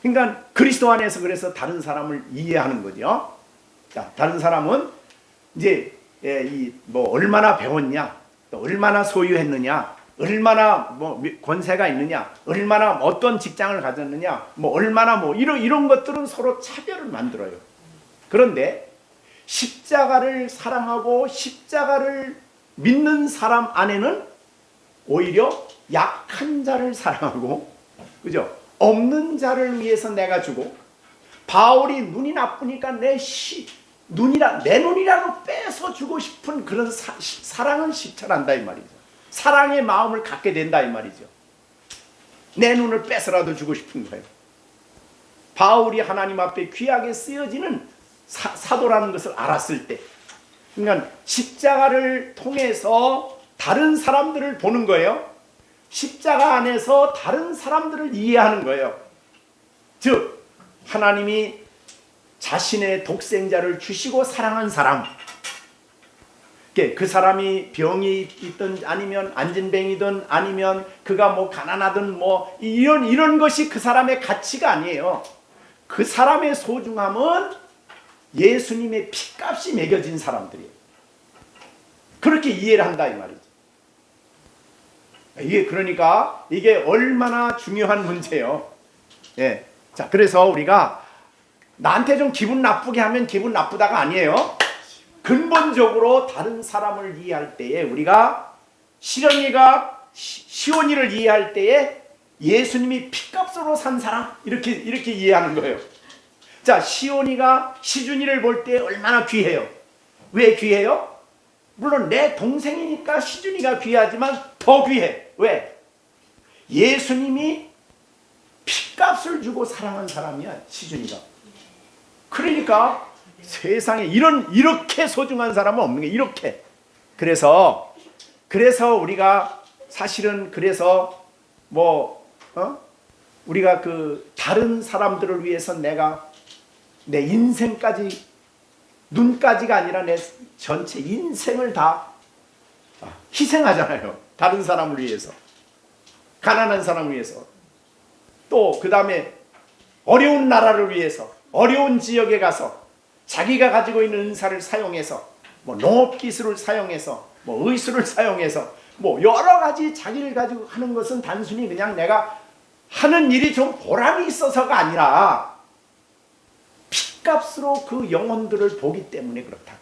그러니까 그리스도 안에서 그래서 다른 사람을 이해하는 거죠. 자, 다른 사람은 이제 뭐 얼마나 배웠냐, 또 얼마나 소유했느냐, 얼마나 뭐 권세가 있느냐, 얼마나 어떤 직장을 가졌느냐, 뭐 얼마나 뭐 이런 것들은 서로 차별을 만들어요. 그런데 십자가를 사랑하고 십자가를 믿는 사람 안에는 오히려 약한 자를 사랑하고, 그죠? 없는 자를 위해서 내가 주고, 바울이 눈이 나쁘니까 내 눈이라도 빼서 주고 싶은 그런 사랑은 실천한다 이 말이죠. 사랑의 마음을 갖게 된다 이 말이죠. 내 눈을 빼서라도 주고 싶은 거예요. 바울이 하나님 앞에 귀하게 쓰여지는 사도라는 것을 알았을 때, 그러니까 십자가를 통해서 다른 사람들을 보는 거예요. 십자가 안에서 다른 사람들을 이해하는 거예요. 즉 하나님이 자신의 독생자를 주시고 사랑한 사람, 그 사람이 병이 있든 아니면 안진뱅이든 아니면 그가 뭐 가난하든 뭐 이런 것이 그 사람의 가치가 아니에요. 그 사람의 소중함은 예수님의 피값이 매겨진 사람들이에요. 그렇게 이해를 한다 이 말이죠. 이게 그러니까 이게 얼마나 중요한 문제예요. 예. 자, 그래서 우리가 나한테 좀 기분 나쁘게 하면 기분 나쁘다가 아니에요. 근본적으로 다른 사람을 이해할 때에 우리가 시련이가 시온이를 이해할 때에 예수님이 피값으로 산 사람 이렇게 이해하는 거예요. 자, 시온이가 시준이를 볼 때 얼마나 귀해요. 왜 귀해요? 물론 내 동생이니까 시준이가 귀하지만 더 귀해. 왜? 예수님이 피값을 주고 사랑한 사람이야 시준이가. 그러니까 세상에 이렇게 소중한 사람은 없는 게 이렇게. 그래서 우리가 사실은 그래서 우리가 그 다른 사람들을 위해서 내가 내 인생까지, 눈까지가 아니라 내 전체 인생을 다 희생하잖아요. 다른 사람을 위해서, 가난한 사람을 위해서, 또 그 다음에 어려운 나라를 위해서, 어려운 지역에 가서 자기가 가지고 있는 은사를 사용해서, 뭐 농업기술을 사용해서, 뭐 의술을 사용해서, 뭐 여러 가지 자기를 가지고 하는 것은 단순히 그냥 내가 하는 일이 좀 보람이 있어서가 아니라 핏값으로 그 영혼들을 보기 때문에 그렇다.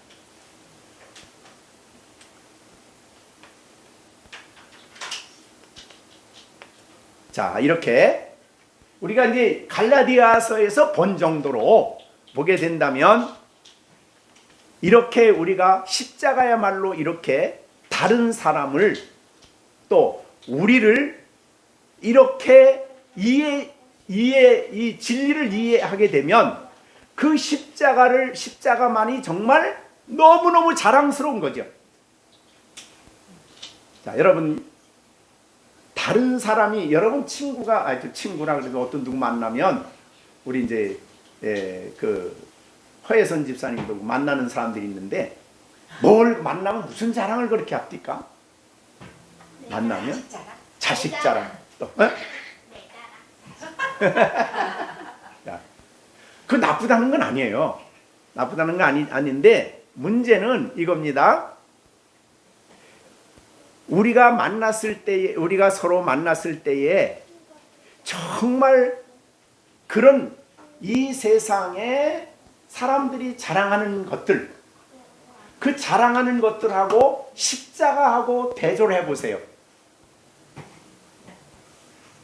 자, 이렇게 우리가 이제 갈라디아서에서 본 정도로 보게 된다면, 이렇게 우리가 십자가야말로 이렇게 다른 사람을, 또 우리를 이렇게 이 진리를 이해하게 되면 그 십자가만이 정말 너무너무 자랑스러운 거죠. 자, 여러분, 다른 사람이, 여러분 친구라 그래도 어떤 누구 만나면, 우리 이제 그 허예선 집사님도 만나는 사람들이 있는데, 뭘 만나면 무슨 자랑을 그렇게 합니까? 만나면 자식 자랑. 또 그 나쁘다는 건 아니에요. 나쁘다는 건 아닌데, 문제는 이겁니다. 우리가 서로 만났을 때에 정말 그런 이 세상에 사람들이 자랑하는 것들, 그 자랑하는 것들하고 십자가하고 대조를 해보세요.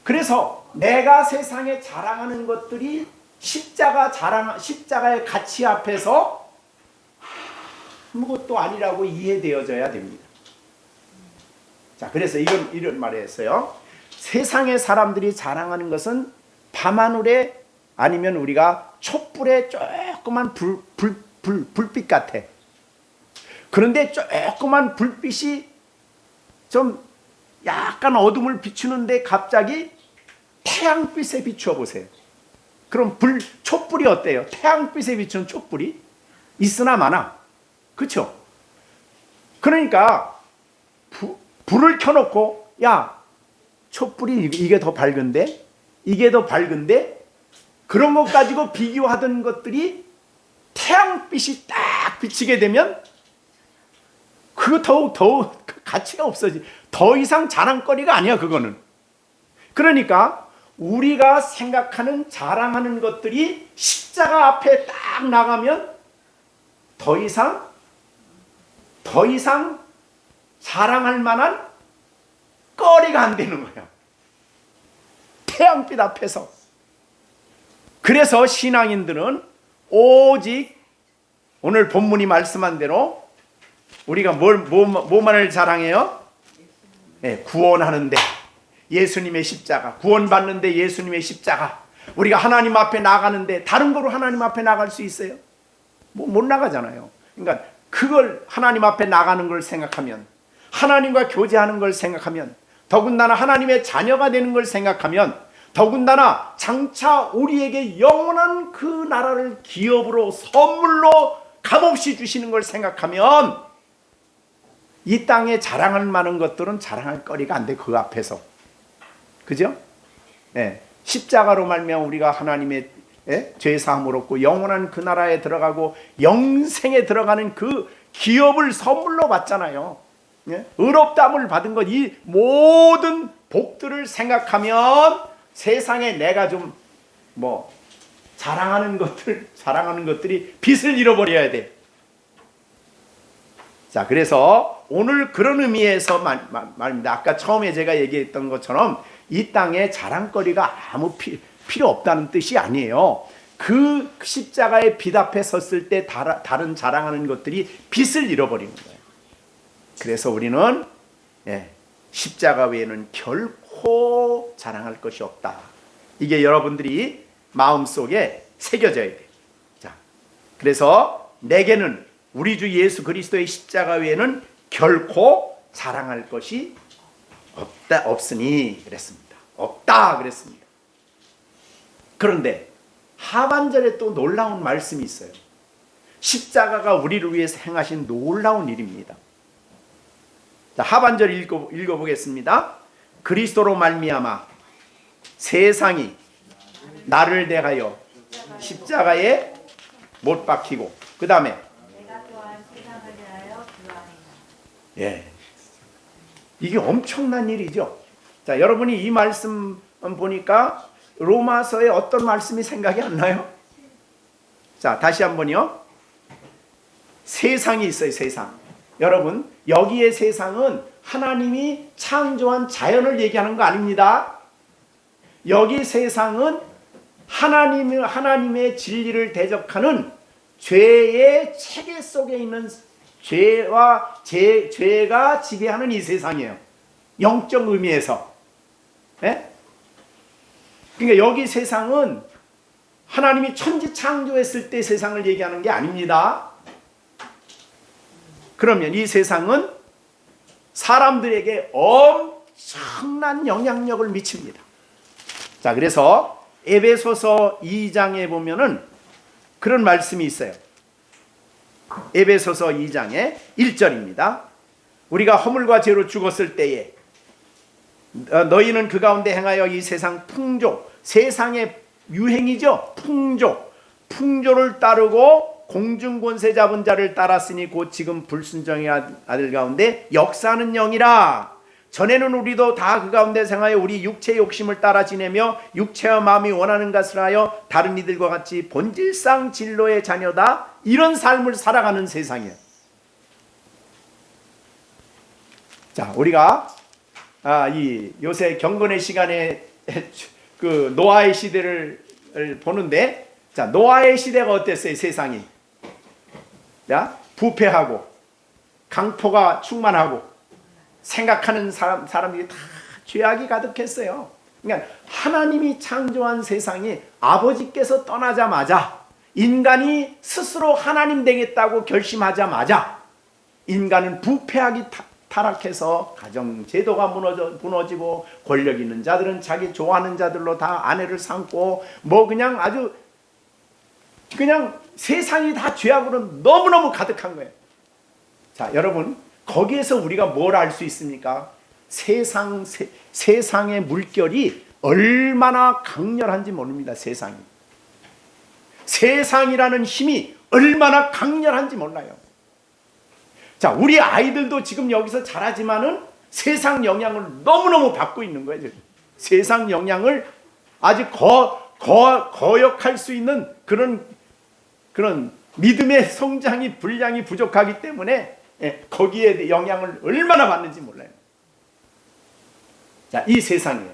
그래서 내가 세상에 자랑하는 것들이 십자가의 가치 앞에서 아무것도 아니라고 이해되어져야 됩니다. 자, 그래서 이런 말을 했어요. 세상의 사람들이 자랑하는 것은 밤하늘에 아니면 우리가 촛불에 조그만 불빛 같아. 그런데 조그만 불빛이 좀 약간 어둠을 비추는데 갑자기 태양빛에 비추어 보세요. 그럼 촛불이 어때요? 태양빛에 비추는 촛불이 있으나 마나. 그렇죠? 그러니까 불을 켜놓고 야, 촛불이 이게 더 밝은데? 이게 더 밝은데? 그런 것 가지고 비교하던 것들이 태양빛이 딱 비치게 되면 그거 더욱 가치가 없어지. 더 이상 자랑거리가 아니야, 그거는. 그러니까 우리가 생각하는 자랑하는 것들이 십자가 앞에 딱 나가면 더 이상 자랑할 만한 거리가 안 되는 거예요. 태양빛 앞에서. 그래서 신앙인들은 오직 오늘 본문이 말씀한 대로 우리가 뭐만을 자랑해요? 네, 구원하는데 예수님의 십자가, 구원받는데 예수님의 십자가. 우리가 하나님 앞에 나가는데 다른 거로 하나님 앞에 나갈 수 있어요? 못 나가잖아요. 그러니까 그걸 하나님 앞에 나가는 걸 생각하면, 하나님과 교제하는 걸 생각하면, 더군다나 하나님의 자녀가 되는 걸 생각하면, 더군다나 장차 우리에게 영원한 그 나라를 기업으로 선물로 값없이 주시는 걸 생각하면 이 땅에 자랑할 만한 것들은 자랑할 거리가 안 돼. 그 앞에서. 그죠? 예. 십자가로 말미암아 우리가 하나님의 죄 사함을 얻고 영원한 그 나라에 들어가고 영생에 들어가는 그 기업을 선물로 받잖아요. 예? 의롭다함을 받은 것, 이 모든 복들을 생각하면 세상에 내가 좀 자랑하는 것들이 빛을 잃어버려야 돼. 자, 그래서 오늘 그런 의미에서 말입니다. 아까 처음에 제가 얘기했던 것처럼 이 땅에 자랑거리가 아무 필요 없다는 뜻이 아니에요. 그 십자가의 빛 앞에 섰을 때 다른 자랑하는 것들이 빛을 잃어버리는 거예요. 그래서 우리는 십자가 외에는 결코 자랑할 것이 없다. 이게 여러분들이 마음속에 새겨져야 돼요. 자, 그래서 내게는 우리 주 예수 그리스도의 십자가 외에는 결코 자랑할 것이 없으니 그랬습니다. 없다 그랬습니다. 그런데 하반절에 또 놀라운 말씀이 있어요. 십자가가 우리를 위해서 행하신 놀라운 일입니다. 자, 하반절 읽어보겠습니다. 그리스도로 말미암아 세상이 나를 대하여 십자가에 못 박히고 그 다음에 내가 또한 세상을 대하여 그 안에 예, 이게 엄청난 일이죠. 자, 여러분이 이 말씀 보니까 로마서에 어떤 말씀이 생각이 안 나요? 자, 다시 한번요. 세상이 있어요. 세상. 여러분, 여기의 세상은 하나님이 창조한 자연을 얘기하는 거 아닙니다. 여기 세상은 하나님의 진리를 대적하는 죄의 체계 속에 있는 죄가 지배하는 이 세상이에요. 영적 의미에서. 예? 그러니까 여기 세상은 하나님이 천지 창조했을 때 세상을 얘기하는 게 아닙니다. 그러면 이 세상은 사람들에게 엄청난 영향력을 미칩니다. 자, 그래서 에베소서 2장에 보면은 그런 말씀이 있어요. 에베소서 2장의 1절입니다. 우리가 허물과 죄로 죽었을 때에 너희는 그 가운데 행하여 이 세상 풍조, 세상의 유행이죠. 풍조를 따르고 공중권세 잡은 자를 따랐으니 곧 지금 불순종의 아들 가운데 역사하는 영이라. 전에는 우리도 다 그 가운데 생하여 우리 육체의 욕심을 따라 지내며 육체와 마음이 원하는 것을 하여 다른 이들과 같이 본질상 진로의 자녀다, 이런 삶을 살아가는 세상이에요. 자, 우리가 이 요새 경건의 시간에 그 노아의 시대를 보는데, 자, 노아의 시대가 어땠어요? 세상이 자, 부패하고 강포가 충만하고 생각하는 사람들이 다 죄악이 가득했어요. 그러니까 하나님이 창조한 세상이 아버지께서 떠나자마자, 인간이 스스로 하나님 되겠다고 결심하자마자 인간은 부패하기 타락해서 가정 제도가 무너지고, 권력 있는 자들은 자기 좋아하는 자들로 다 아내를 삼고, 뭐 그냥 아주 그냥 세상이 다 죄악으로 너무너무 가득한 거예요. 자, 여러분, 거기에서 우리가 뭘 알 수 있습니까? 세상의 물결이 얼마나 강렬한지 모릅니다. 세상이라는 힘이 얼마나 강렬한지 몰라요. 자, 우리 아이들도 지금 여기서 자라지만은 세상 영향을 너무너무 받고 있는 거예요. 지금. 세상 영향을 아주 거역할 수 있는 그런 믿음의 성장이 분량이 부족하기 때문에 거기에 영향을 얼마나 받는지 몰라요. 자, 이 세상이에요.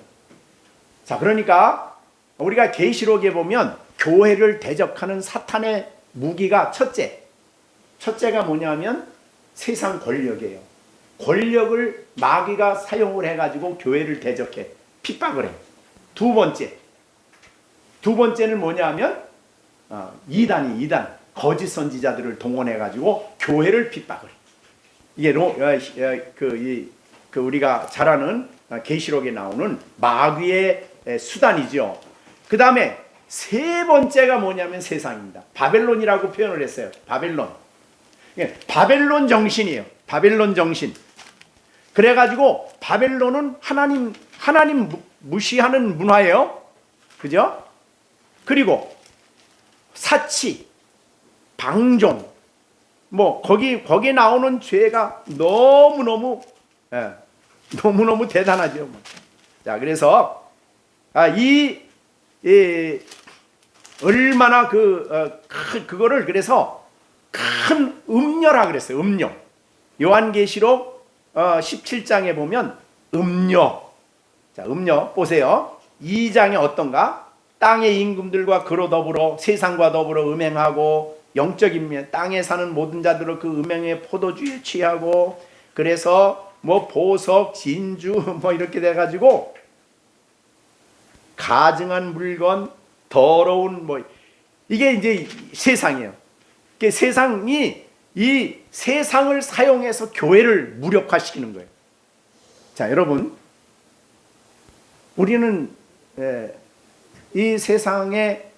자, 그러니까 우리가 계시록에 보면 교회를 대적하는 사탄의 무기가 첫째가 뭐냐면 세상 권력이에요. 권력을 마귀가 사용을 해가지고 교회를 대적해 핍박을 해. 두 번째는 뭐냐면 이단 거짓 선지자들을 동원해가지고 교회를 핍박을 해. 이게 우리가 잘 아는 계시록에 나오는 마귀의 수단이죠. 그 다음에 세 번째가 뭐냐면 세상입니다. 바벨론이라고 표현을 했어요. 바벨론 정신이에요. 바벨론 정신. 그래가지고 바벨론은 하나님 무시하는 문화예요. 그죠? 그리고 사치, 방종, 뭐 거기에 나오는 죄가 너무너무 대단하죠. 자, 그래서 얼마나 그거를 그래서 큰 음녀라 그랬어요. 음녀. 요한계시록 17장에 보면 음녀. 자, 음녀 보세요. 2장에 어떤가? 땅의 임금들과 그로 더불어 세상과 더불어 음행하고, 영적인 면 땅에 사는 모든 자들을 그 음행의 포도주에 취하고, 그래서 뭐 보석, 진주 뭐 이렇게 돼가지고 가증한 물건, 더러운 뭐, 이게 이제 세상이에요. 세상이 이 세상을 사용해서 교회를 무력화시키는 거예요. 자, 여러분, 우리는 이 세상의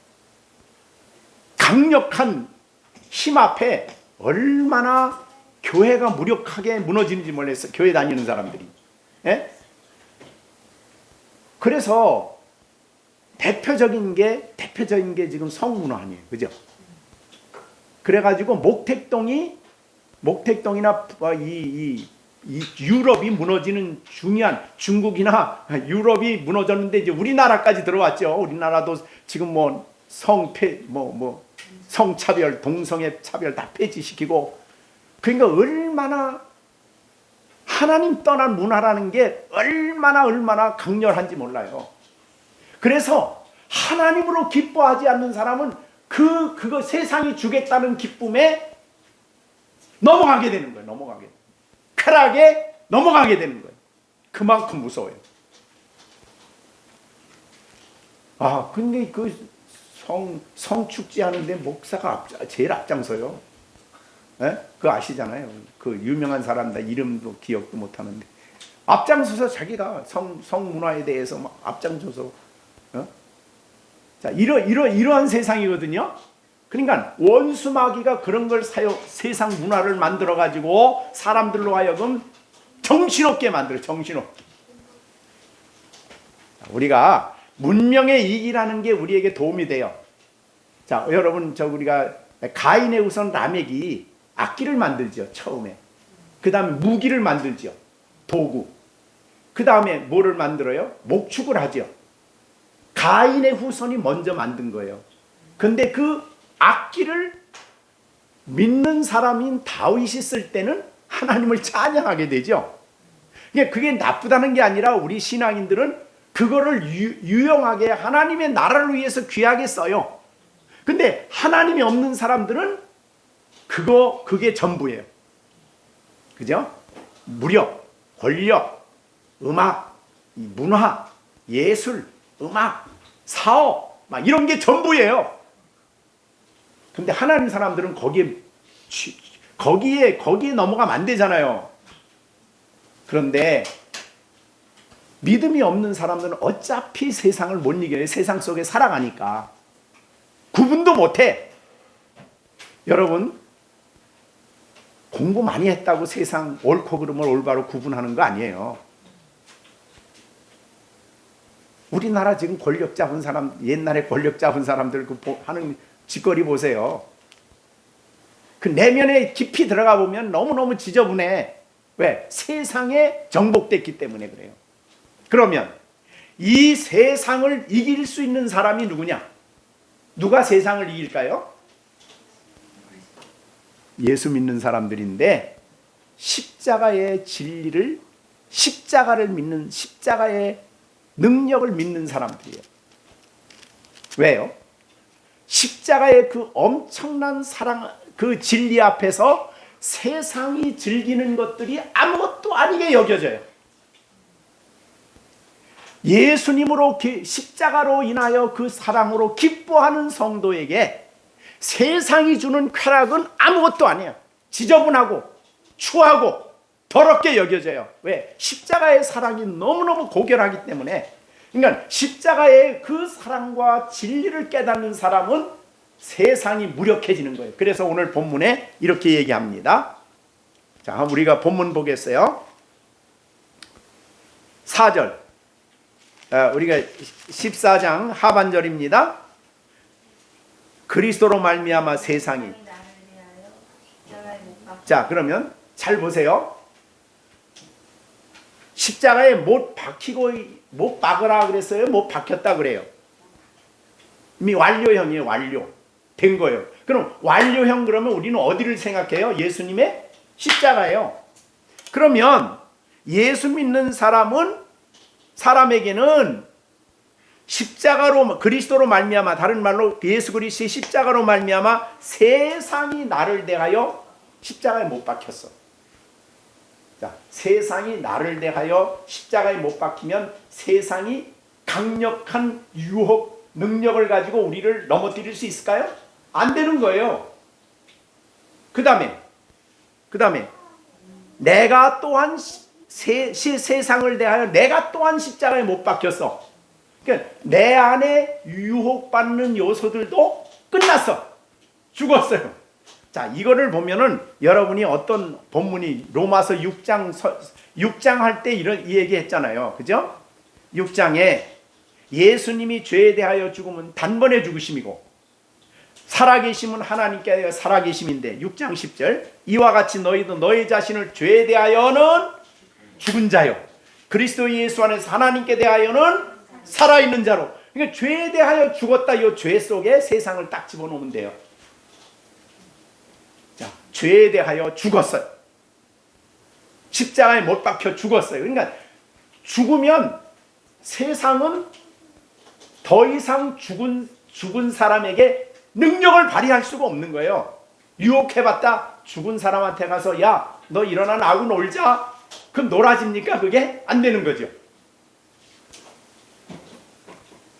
강력한 힘 앞에 얼마나 교회가 무력하게 무너지는지 몰랐어요. 교회 다니는 사람들이. 그래서 대표적인 게 지금 성문화 아니에요. 그죠? 그래가지고 목택동이나 이 유럽이 무너지는 중요한, 중국이나 유럽이 무너졌는데 이제 우리나라까지 들어왔죠. 우리나라도 지금 뭐 성차별, 동성애 차별 다 폐지시키고, 그러니까 얼마나 하나님 떠난 문화라는 게 얼마나 강렬한지 몰라요. 그래서 하나님으로 기뻐하지 않는 사람은 그거 세상이 주겠다는 기쁨에 넘어가게 되는 거예요. 쾌락에 넘어가게 되는 거예요. 그만큼 무서워요. 근데 그 성축제 하는데 목사가 제일 앞장서요. 그거 아시잖아요. 그 유명한 사람들 이름도 기억도 못 하는데 앞장서서 자기가 성문화에 대해서 막 앞장서서. 자, 이러한 세상이거든요. 그러니까 원수 마귀가 그런 걸 세상 문화를 만들어 가지고 사람들로 하여금 정신없게 만들어. 정신없게. 우리가 문명의 이익이라는 게 우리에게 도움이 돼요. 자, 여러분, 우리가 가인의 우선 라멕이 악기를 만들죠. 처음에. 그 다음에 무기를 만들죠. 도구. 그 다음에 뭐를 만들어요? 목축을 하죠. 가인의 후손이 먼저 만든 거예요. 근데 그 악기를 믿는 사람인 다윗이 쓸 때는 하나님을 찬양하게 되죠. 그게 나쁘다는 게 아니라 우리 신앙인들은 그거를 유용하게 하나님의 나라를 위해서 귀하게 써요. 근데 하나님이 없는 사람들은 그게 전부예요. 그죠? 무력, 권력, 음악, 문화, 예술, 음악, 사업, 막 이런 게 전부예요. 근데 하나님 사람들은 거기에 넘어가면 안 되잖아요. 그런데 믿음이 없는 사람들은 어차피 세상을 못 이겨요. 세상 속에 살아가니까 구분도 못해. 여러분, 공부 많이 했다고 세상 옳고 그름을 올바로 구분하는 거 아니에요. 우리나라 지금 권력 잡은 사람, 옛날에 권력 잡은 사람들 하는 짓거리 보세요. 그 내면에 깊이 들어가 보면 너무너무 지저분해. 왜? 세상에 정복됐기 때문에 그래요. 그러면 이 세상을 이길 수 있는 사람이 누구냐? 누가 세상을 이길까요? 예수 믿는 사람들인데 십자가의 진리를, 십자가를 믿는, 십자가의 능력을 믿는 사람들이에요. 왜요? 십자가의 그 엄청난 사랑, 그 진리 앞에서 세상이 즐기는 것들이 아무것도 아니게 여겨져요. 예수님으로 십자가로 인하여 그 사랑으로 기뻐하는 성도에게 세상이 주는 쾌락은 아무것도 아니에요. 지저분하고 추하고 더럽게 여겨져요. 왜? 십자가의 사랑이 너무너무 고결하기 때문에. 그러니까 십자가의 그 사랑과 진리를 깨닫는 사람은 세상이 무력해지는 거예요. 그래서 오늘 본문에 이렇게 얘기합니다. 자, 우리가 본문 보겠어요. 4절. 우리가 14장 하반절입니다. 그리스도로 말미암아 세상이. 자, 그러면 잘 보세요. 십자가에 못 박으라 그랬어요? 못 박혔다 그래요? 이미 완료형이에요. 완료된 거예요. 그럼 완료형 그러면 우리는 어디를 생각해요? 예수님의 십자가예요. 그러면 예수 믿는 사람에게는 십자가로, 그리스도로 말미암아, 다른 말로 예수 그리스도의 십자가로 말미암아 세상이 나를 대하여 십자가에 못 박혔어. 자, 세상이 나를 대하여 십자가에 못 박히면 세상이 강력한 유혹, 능력을 가지고 우리를 넘어뜨릴 수 있을까요? 안 되는 거예요. 그 다음에 내가 또한 세상을 대하여 내가 또한 십자가에 못 박혔어. 그러니까 내 안에 유혹받는 요소들도 끝났어. 죽었어요. 자, 이거를 보면은 여러분이 어떤 본문이 로마서 6장 할 때 이 얘기 했잖아요. 그죠? 6장에 예수님이 죄에 대하여 죽음은 단번에 죽으심이고 살아계심은 하나님께 대하여 살아계심인데 6장 10절 이와 같이 너희도 너희 자신을 죄에 대하여는 죽은 자요 그리스도 예수 안에서 하나님께 대하여는 살아있는 자로. 그러니까 죄에 대하여 죽었다. 이 죄 속에 세상을 딱 집어넣으면 돼요. 자, 죄에 대하여 죽었어요. 십자가에 못 박혀 죽었어요. 그러니까 죽으면 세상은 더 이상 죽은 사람에게 능력을 발휘할 수가 없는 거예요. 유혹해봤다. 죽은 사람한테 가서 야, 너 일어나 나하고 놀자. 그럼 놀아집니까? 그게 안 되는 거죠.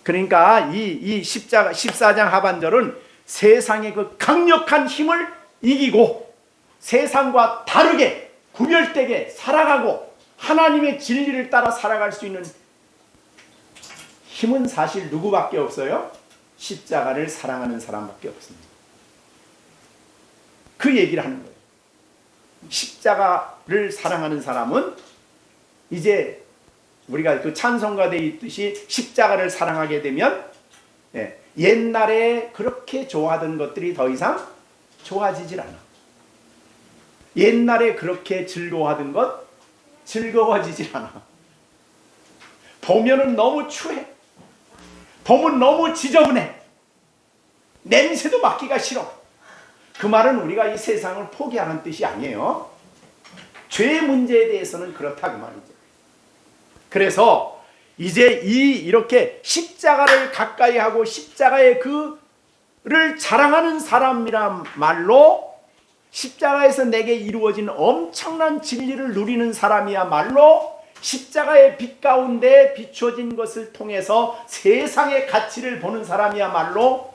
그러니까 이 14장 하반절은 세상의 그 강력한 힘을 이기고 세상과 다르게 구별되게 살아가고 하나님의 진리를 따라 살아갈 수 있는 힘은 사실 누구밖에 없어요? 십자가를 사랑하는 사람밖에 없습니다. 그 얘기를 하는 거예요. 십자가를 사랑하는 사람은 이제 우리가 그 찬송가대에 있듯이 십자가를 사랑하게 되면 옛날에 그렇게 좋아하던 것들이 더 이상 좋아지질 않아. 옛날에 그렇게 즐거워하던 것 즐거워지질 않아. 보면은 너무 추해. 보면 너무 지저분해. 냄새도 맡기가 싫어. 그 말은 우리가 이 세상을 포기하는 뜻이 아니에요. 죄의 문제에 대해서는 그렇다 그 말이죠. 그래서 이제 이렇게 십자가를 가까이 하고 십자가의 그를 자랑하는 사람이란 말로, 십자가에서 내게 이루어진 엄청난 진리를 누리는 사람이야말로 십자가의 빛 가운데 비춰진 것을 통해서 세상의 가치를 보는 사람이야말로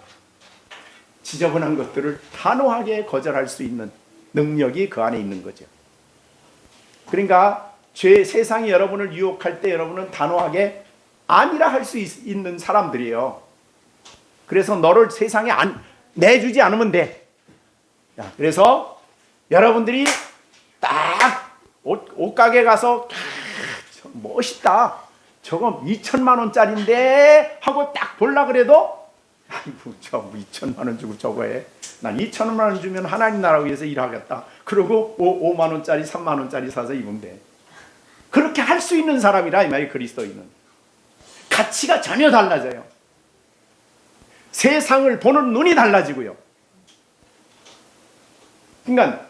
지저분한 것들을 단호하게 거절할 수 있는 능력이 그 안에 있는 거죠. 그러니까 세상이 여러분을 유혹할 때 여러분은 단호하게 아니라 할 수 있는 사람들이에요. 그래서 너를 세상에 내주지 않으면 돼. 그래서 여러분들이 딱 옷가게 가서 멋있다, 저거 2천만 원짜리인데 하고 딱 볼라 그래도 아이고 저 2천만 원 주고 저거 해. 난 2천만 원 주면 하나님 나라 위해서 일하겠다. 그리고 5만 원짜리 3만 원짜리 사서 입으면 돼. 그렇게 할 수 있는 사람이라 이 말이 그리스도인은. 가치가 전혀 달라져요. 세상을 보는 눈이 달라지고요. 그러니까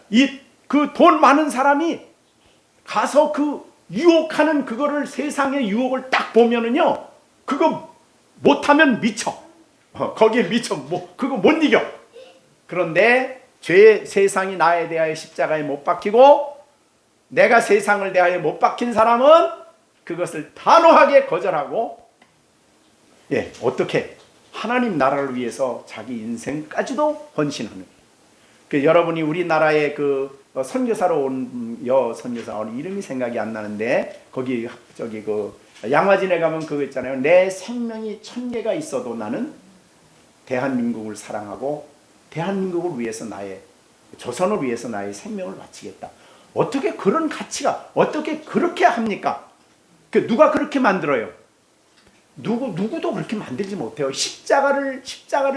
그 돈 많은 사람이 가서 그 유혹하는 그거를, 세상의 유혹을 딱 보면은요, 그거 못하면 미쳐. 거기에 미쳐. 그거 못 이겨. 그런데 세상이 나에 대하여 십자가에 못 박히고 내가 세상을 대하여 못 박힌 사람은 그것을 단호하게 거절하고, 어떻게 하나님 나라를 위해서 자기 인생까지도 헌신하는. 여러분이 우리나라의 그 선교사로 온 선교사, 이름이 생각이 안 나는데, 거기 양화진에 가면 그거 있잖아요. 내 생명이 1000개가 있어도 나는 대한민국을 사랑하고 대한민국을 위해서 조선을 위해서 나의 생명을 바치겠다. 어떻게 그런 가치가 어떻게 그렇게 합니까? 누가 그렇게 만들어요? 누구도 그렇게 만들지 못해요. 십자가를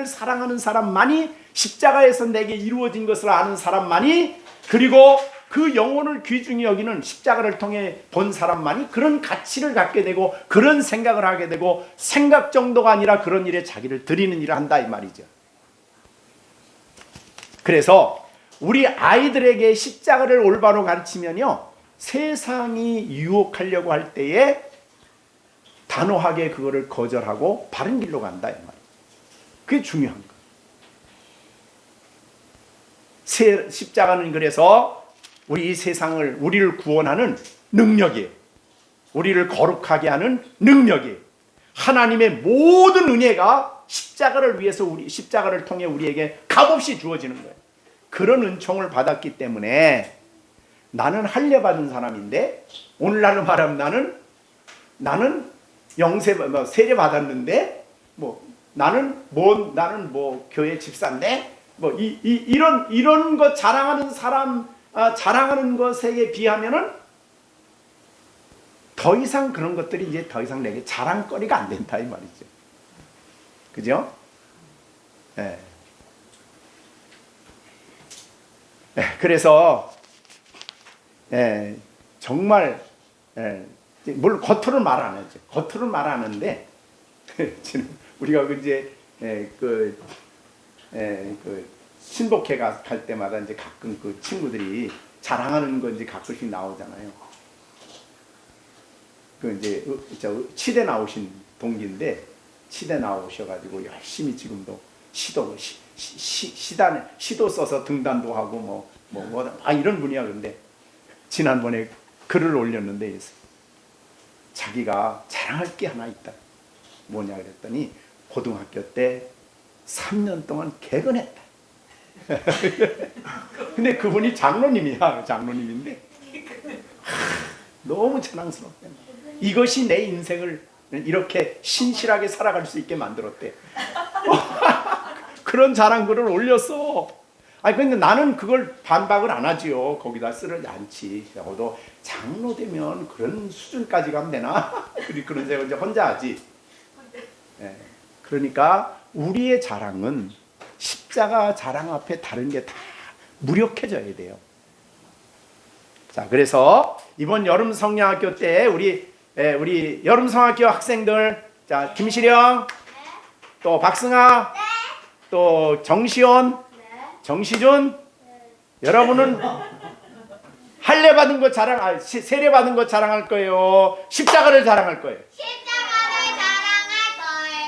사랑하는 사람만이, 십자가에서 내게 이루어진 것을 아는 사람만이, 그리고 그 영혼을 귀중히 여기는 십자가를 통해 본 사람만이 그런 가치를 갖게 되고 그런 생각을 하게 되고, 생각 정도가 아니라 그런 일에 자기를 드리는 일을 한다 이 말이죠. 그래서 우리 아이들에게 십자가를 올바로 가르치면요, 세상이 유혹하려고 할 때에 단호하게 그거를 거절하고 바른 길로 간다 이 말이에요. 그게 중요한 거예요. 십자가는 그래서 우리 세상을, 우리를 구원하는 능력이에요. 우리를 거룩하게 하는 능력이에요. 하나님의 모든 은혜가 십자가를 위해서, 십자가를 통해 우리에게 값없이 주어지는 거예요. 그런 은총을 받았기 때문에 나는 할례 받은 사람인데, 오늘날로 말하면 나는 세례 받았는데, 나는 교회 집사인데, 이런 것 자랑하는 사람, 자랑하는 것에 비하면은 더 이상 그런 것들이 이제 더 이상 내게 자랑거리가 안 된다 이 말이죠. 그죠? 그래서 정말 물론 겉으로는 말 안 하죠. 겉으로는 말 안 하는데 지금 우리가 이제 신복회 갈 때마다 이제 가끔 그 친구들이 자랑하는 거 이제 가끔씩 나오잖아요. 이제 치대 나오신 동기인데, 치대 나오셔가지고 열심히 지금도 시도 써서 등단도 하고 이런 분이야. 근데 지난번에 글을 올렸는데 자기가 자랑할 게 하나 있다. 뭐냐 그랬더니 고등학교 때 3년 동안 개근했다. 근데 그분이 장로님인데 너무 자랑스럽대. 이것이 내 인생을 이렇게 신실하게 살아갈 수 있게 만들었대. 그런 자랑글을 올렸어. 근데 나는 그걸 반박을 안 하지요. 거기다 쓰지 않지. 적어도 장로 되면 그런 수준까지 가면 되나? 그런 생각을 이제 혼자 하지. 그러니까 우리의 자랑은 십자가 자랑 앞에 다른 게 다 무력해져야 돼요. 자, 그래서 이번 여름 성령학교 때 우리 우리 여름성학교 학생들, 자, 김시령, 또 박승아, 또 정시온, 정시준, 여러분은 할례 받은 거 세례 받은 거 자랑할 거예요? 십자가를 자랑할 거예요? 십자가를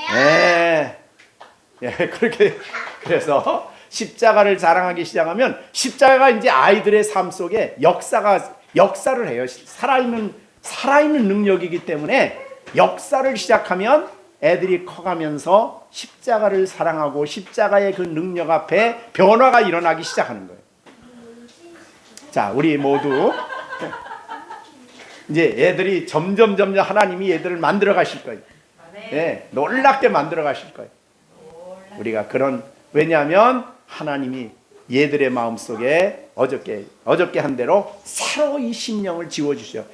자랑할 거예요. 그렇게 그래서 십자가를 자랑하기 시작하면 십자가가 이제 아이들의 삶 속에 역사를 해요. 살아있는 능력이기 때문에 역사를 시작하면 애들이 커가면서 십자가를 사랑하고 십자가의 그 능력 앞에 변화가 일어나기 시작하는 거예요. 자, 우리 모두 이제 애들이 점점 하나님이 얘들을 만들어 가실 거예요. 놀랍게 만들어 가실 거예요. 우리가 왜냐하면 하나님이 얘들의 마음속에 어저께 한 대로 새로 이 심령을 지워주셔.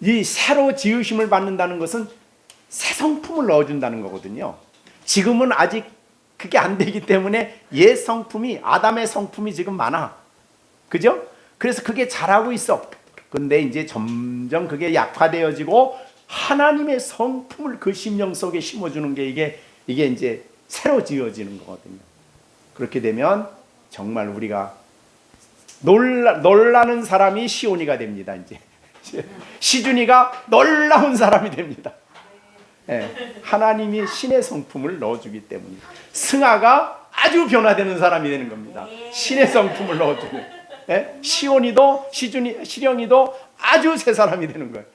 이 새로 지으심을 받는다는 것은 새 성품을 넣어준다는 거거든요. 지금은 아직 그게 안 되기 때문에 옛 성품이, 아담의 성품이 지금 많아. 그죠? 그래서 그게 자라고 있어. 근데 이제 점점 그게 약화되어지고 하나님의 성품을 그 심령 속에 심어주는 게 이게 이제 새로 지어지는 거거든요. 그렇게 되면 정말 우리가 놀라는 사람이 시온이가 됩니다. 이제 시준이가 놀라운 사람이 됩니다. 하나님이 신의 성품을 넣어주기 때문에 승아가 아주 변화되는 사람이 되는 겁니다. 신의 성품을 넣어주는. 시온이도 시령이도 아주 새 사람이 되는 거예요.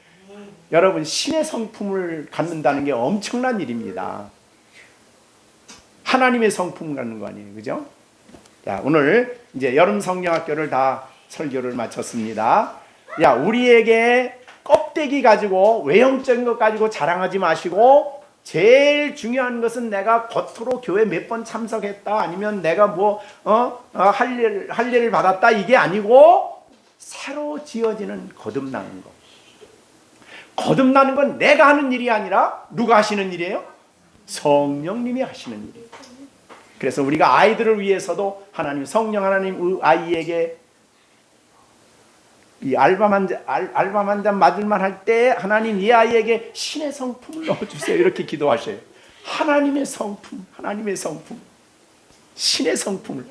여러분, 신의 성품을 갖는다는 게 엄청난 일입니다. 하나님의 성품을 갖는 거 아니에요, 그죠? 자, 오늘 이제 여름 성경학교를 다 설교를 마쳤습니다. 야, 우리에게 껍데기 가지고 외형적인 것 가지고 자랑하지 마시고 제일 중요한 것은 내가 겉으로 교회 몇 번 참석했다, 아니면 내가 할례를 받았다, 이게 아니고 새로 지어지는 거듭나는 거. 거듭나는 건 내가 하는 일이 아니라 누가 하시는 일이에요? 성령님이 하시는 일이에요. 그래서 우리가 아이들을 위해서도 성령 하나님 아이에게 이 알밤 한 잔 맞을만 할 때 하나님 이 아이에게 신의 성품을 넣어주세요, 이렇게 기도하셔요. 하나님의 성품, 신의 성품을.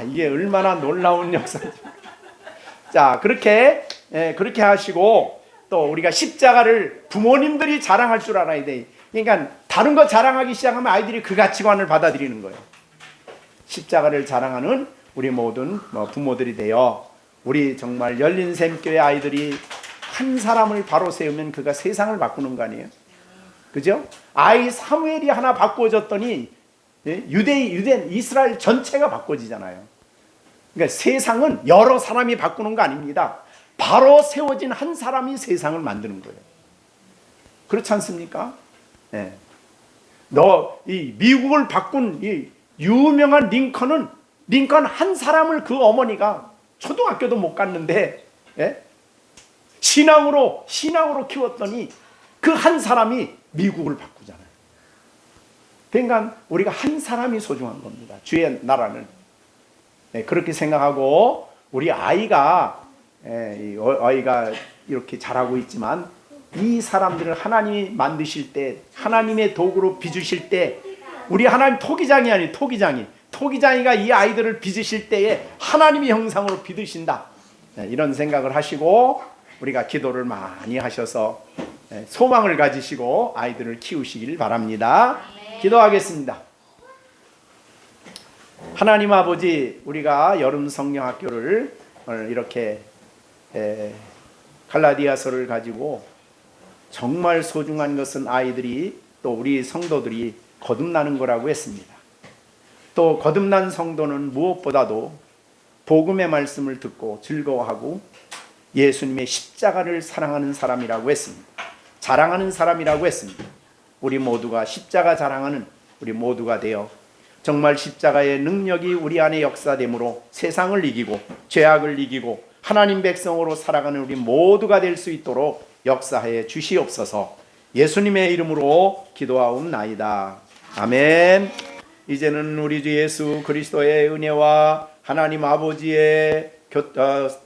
이게 얼마나 놀라운 역사인지. 자, 그렇게 하시고, 또 우리가 십자가를 부모님들이 자랑할 줄 알아야 돼. 그러니까 다른 거 자랑하기 시작하면 아이들이 그 가치관을 받아들이는 거예요. 십자가를 자랑하는 우리 모든 부모들이 되어 우리 정말 열린샘교회 아이들이 한 사람을 바로 세우면 그가 세상을 바꾸는 거 아니에요? 그죠? 아이 사무엘이 하나 바꿔줬더니 유대 이스라엘 전체가 바꿔지잖아요. 그러니까 세상은 여러 사람이 바꾸는 거 아닙니다. 바로 세워진 한 사람이 세상을 만드는 거예요. 그렇지 않습니까? 이 미국을 바꾼 이 유명한 링컨 한 사람을 그 어머니가 초등학교도 못 갔는데 신앙으로 키웠더니 그 한 사람이 미국을 바꾸잖아요. 그러니까 우리가 한 사람이 소중한 겁니다. 주의 나라는. 그렇게 생각하고 우리 아이가 이렇게 자라고 있지만 이 사람들을 하나님이 만드실 때, 하나님의 도구로 빚으실 때, 우리 하나님 토기장이 아니 토기장이가 이 아이들을 빚으실 때에 하나님의 형상으로 빚으신다, 이런 생각을 하시고 우리가 기도를 많이 하셔서 소망을 가지시고 아이들을 키우시길 바랍니다. 기도하겠습니다. 하나님 아버지, 우리가 여름 성령학교를 이렇게 갈라디아서를 가지고 정말 소중한 것은 아이들이, 또 우리 성도들이 거듭나는 거라고 했습니다. 또 거듭난 성도는 무엇보다도 복음의 말씀을 듣고 즐거워하고 예수님의 십자가를 사랑하는 사람이라고 했습니다. 자랑하는 사람이라고 했습니다. 우리 모두가 십자가 자랑하는 우리 모두가 되어 정말 십자가의 능력이 우리 안에 역사됨으로 세상을 이기고 죄악을 이기고 하나님 백성으로 살아가는 우리 모두가 될 수 있도록 역사해 주시옵소서. 예수님의 이름으로 기도하옵나이다. 아멘. 이제는 우리 주 예수 그리스도의 은혜와 하나님 아버지의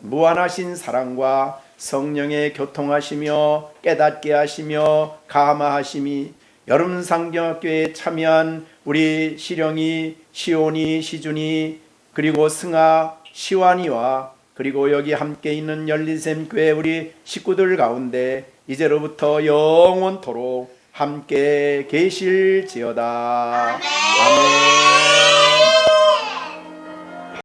무한하신 사랑과 성령의 교통하시며 깨닫게 하시며 감화하심이 여름 상경학교에 참여한 우리 시령이, 시온이, 시준이, 그리고 승아, 시완이와 그리고 여기 함께 있는 열린샘교회 우리 식구들 가운데 이제로부터 영원토록 함께 계실지어다. 아멘.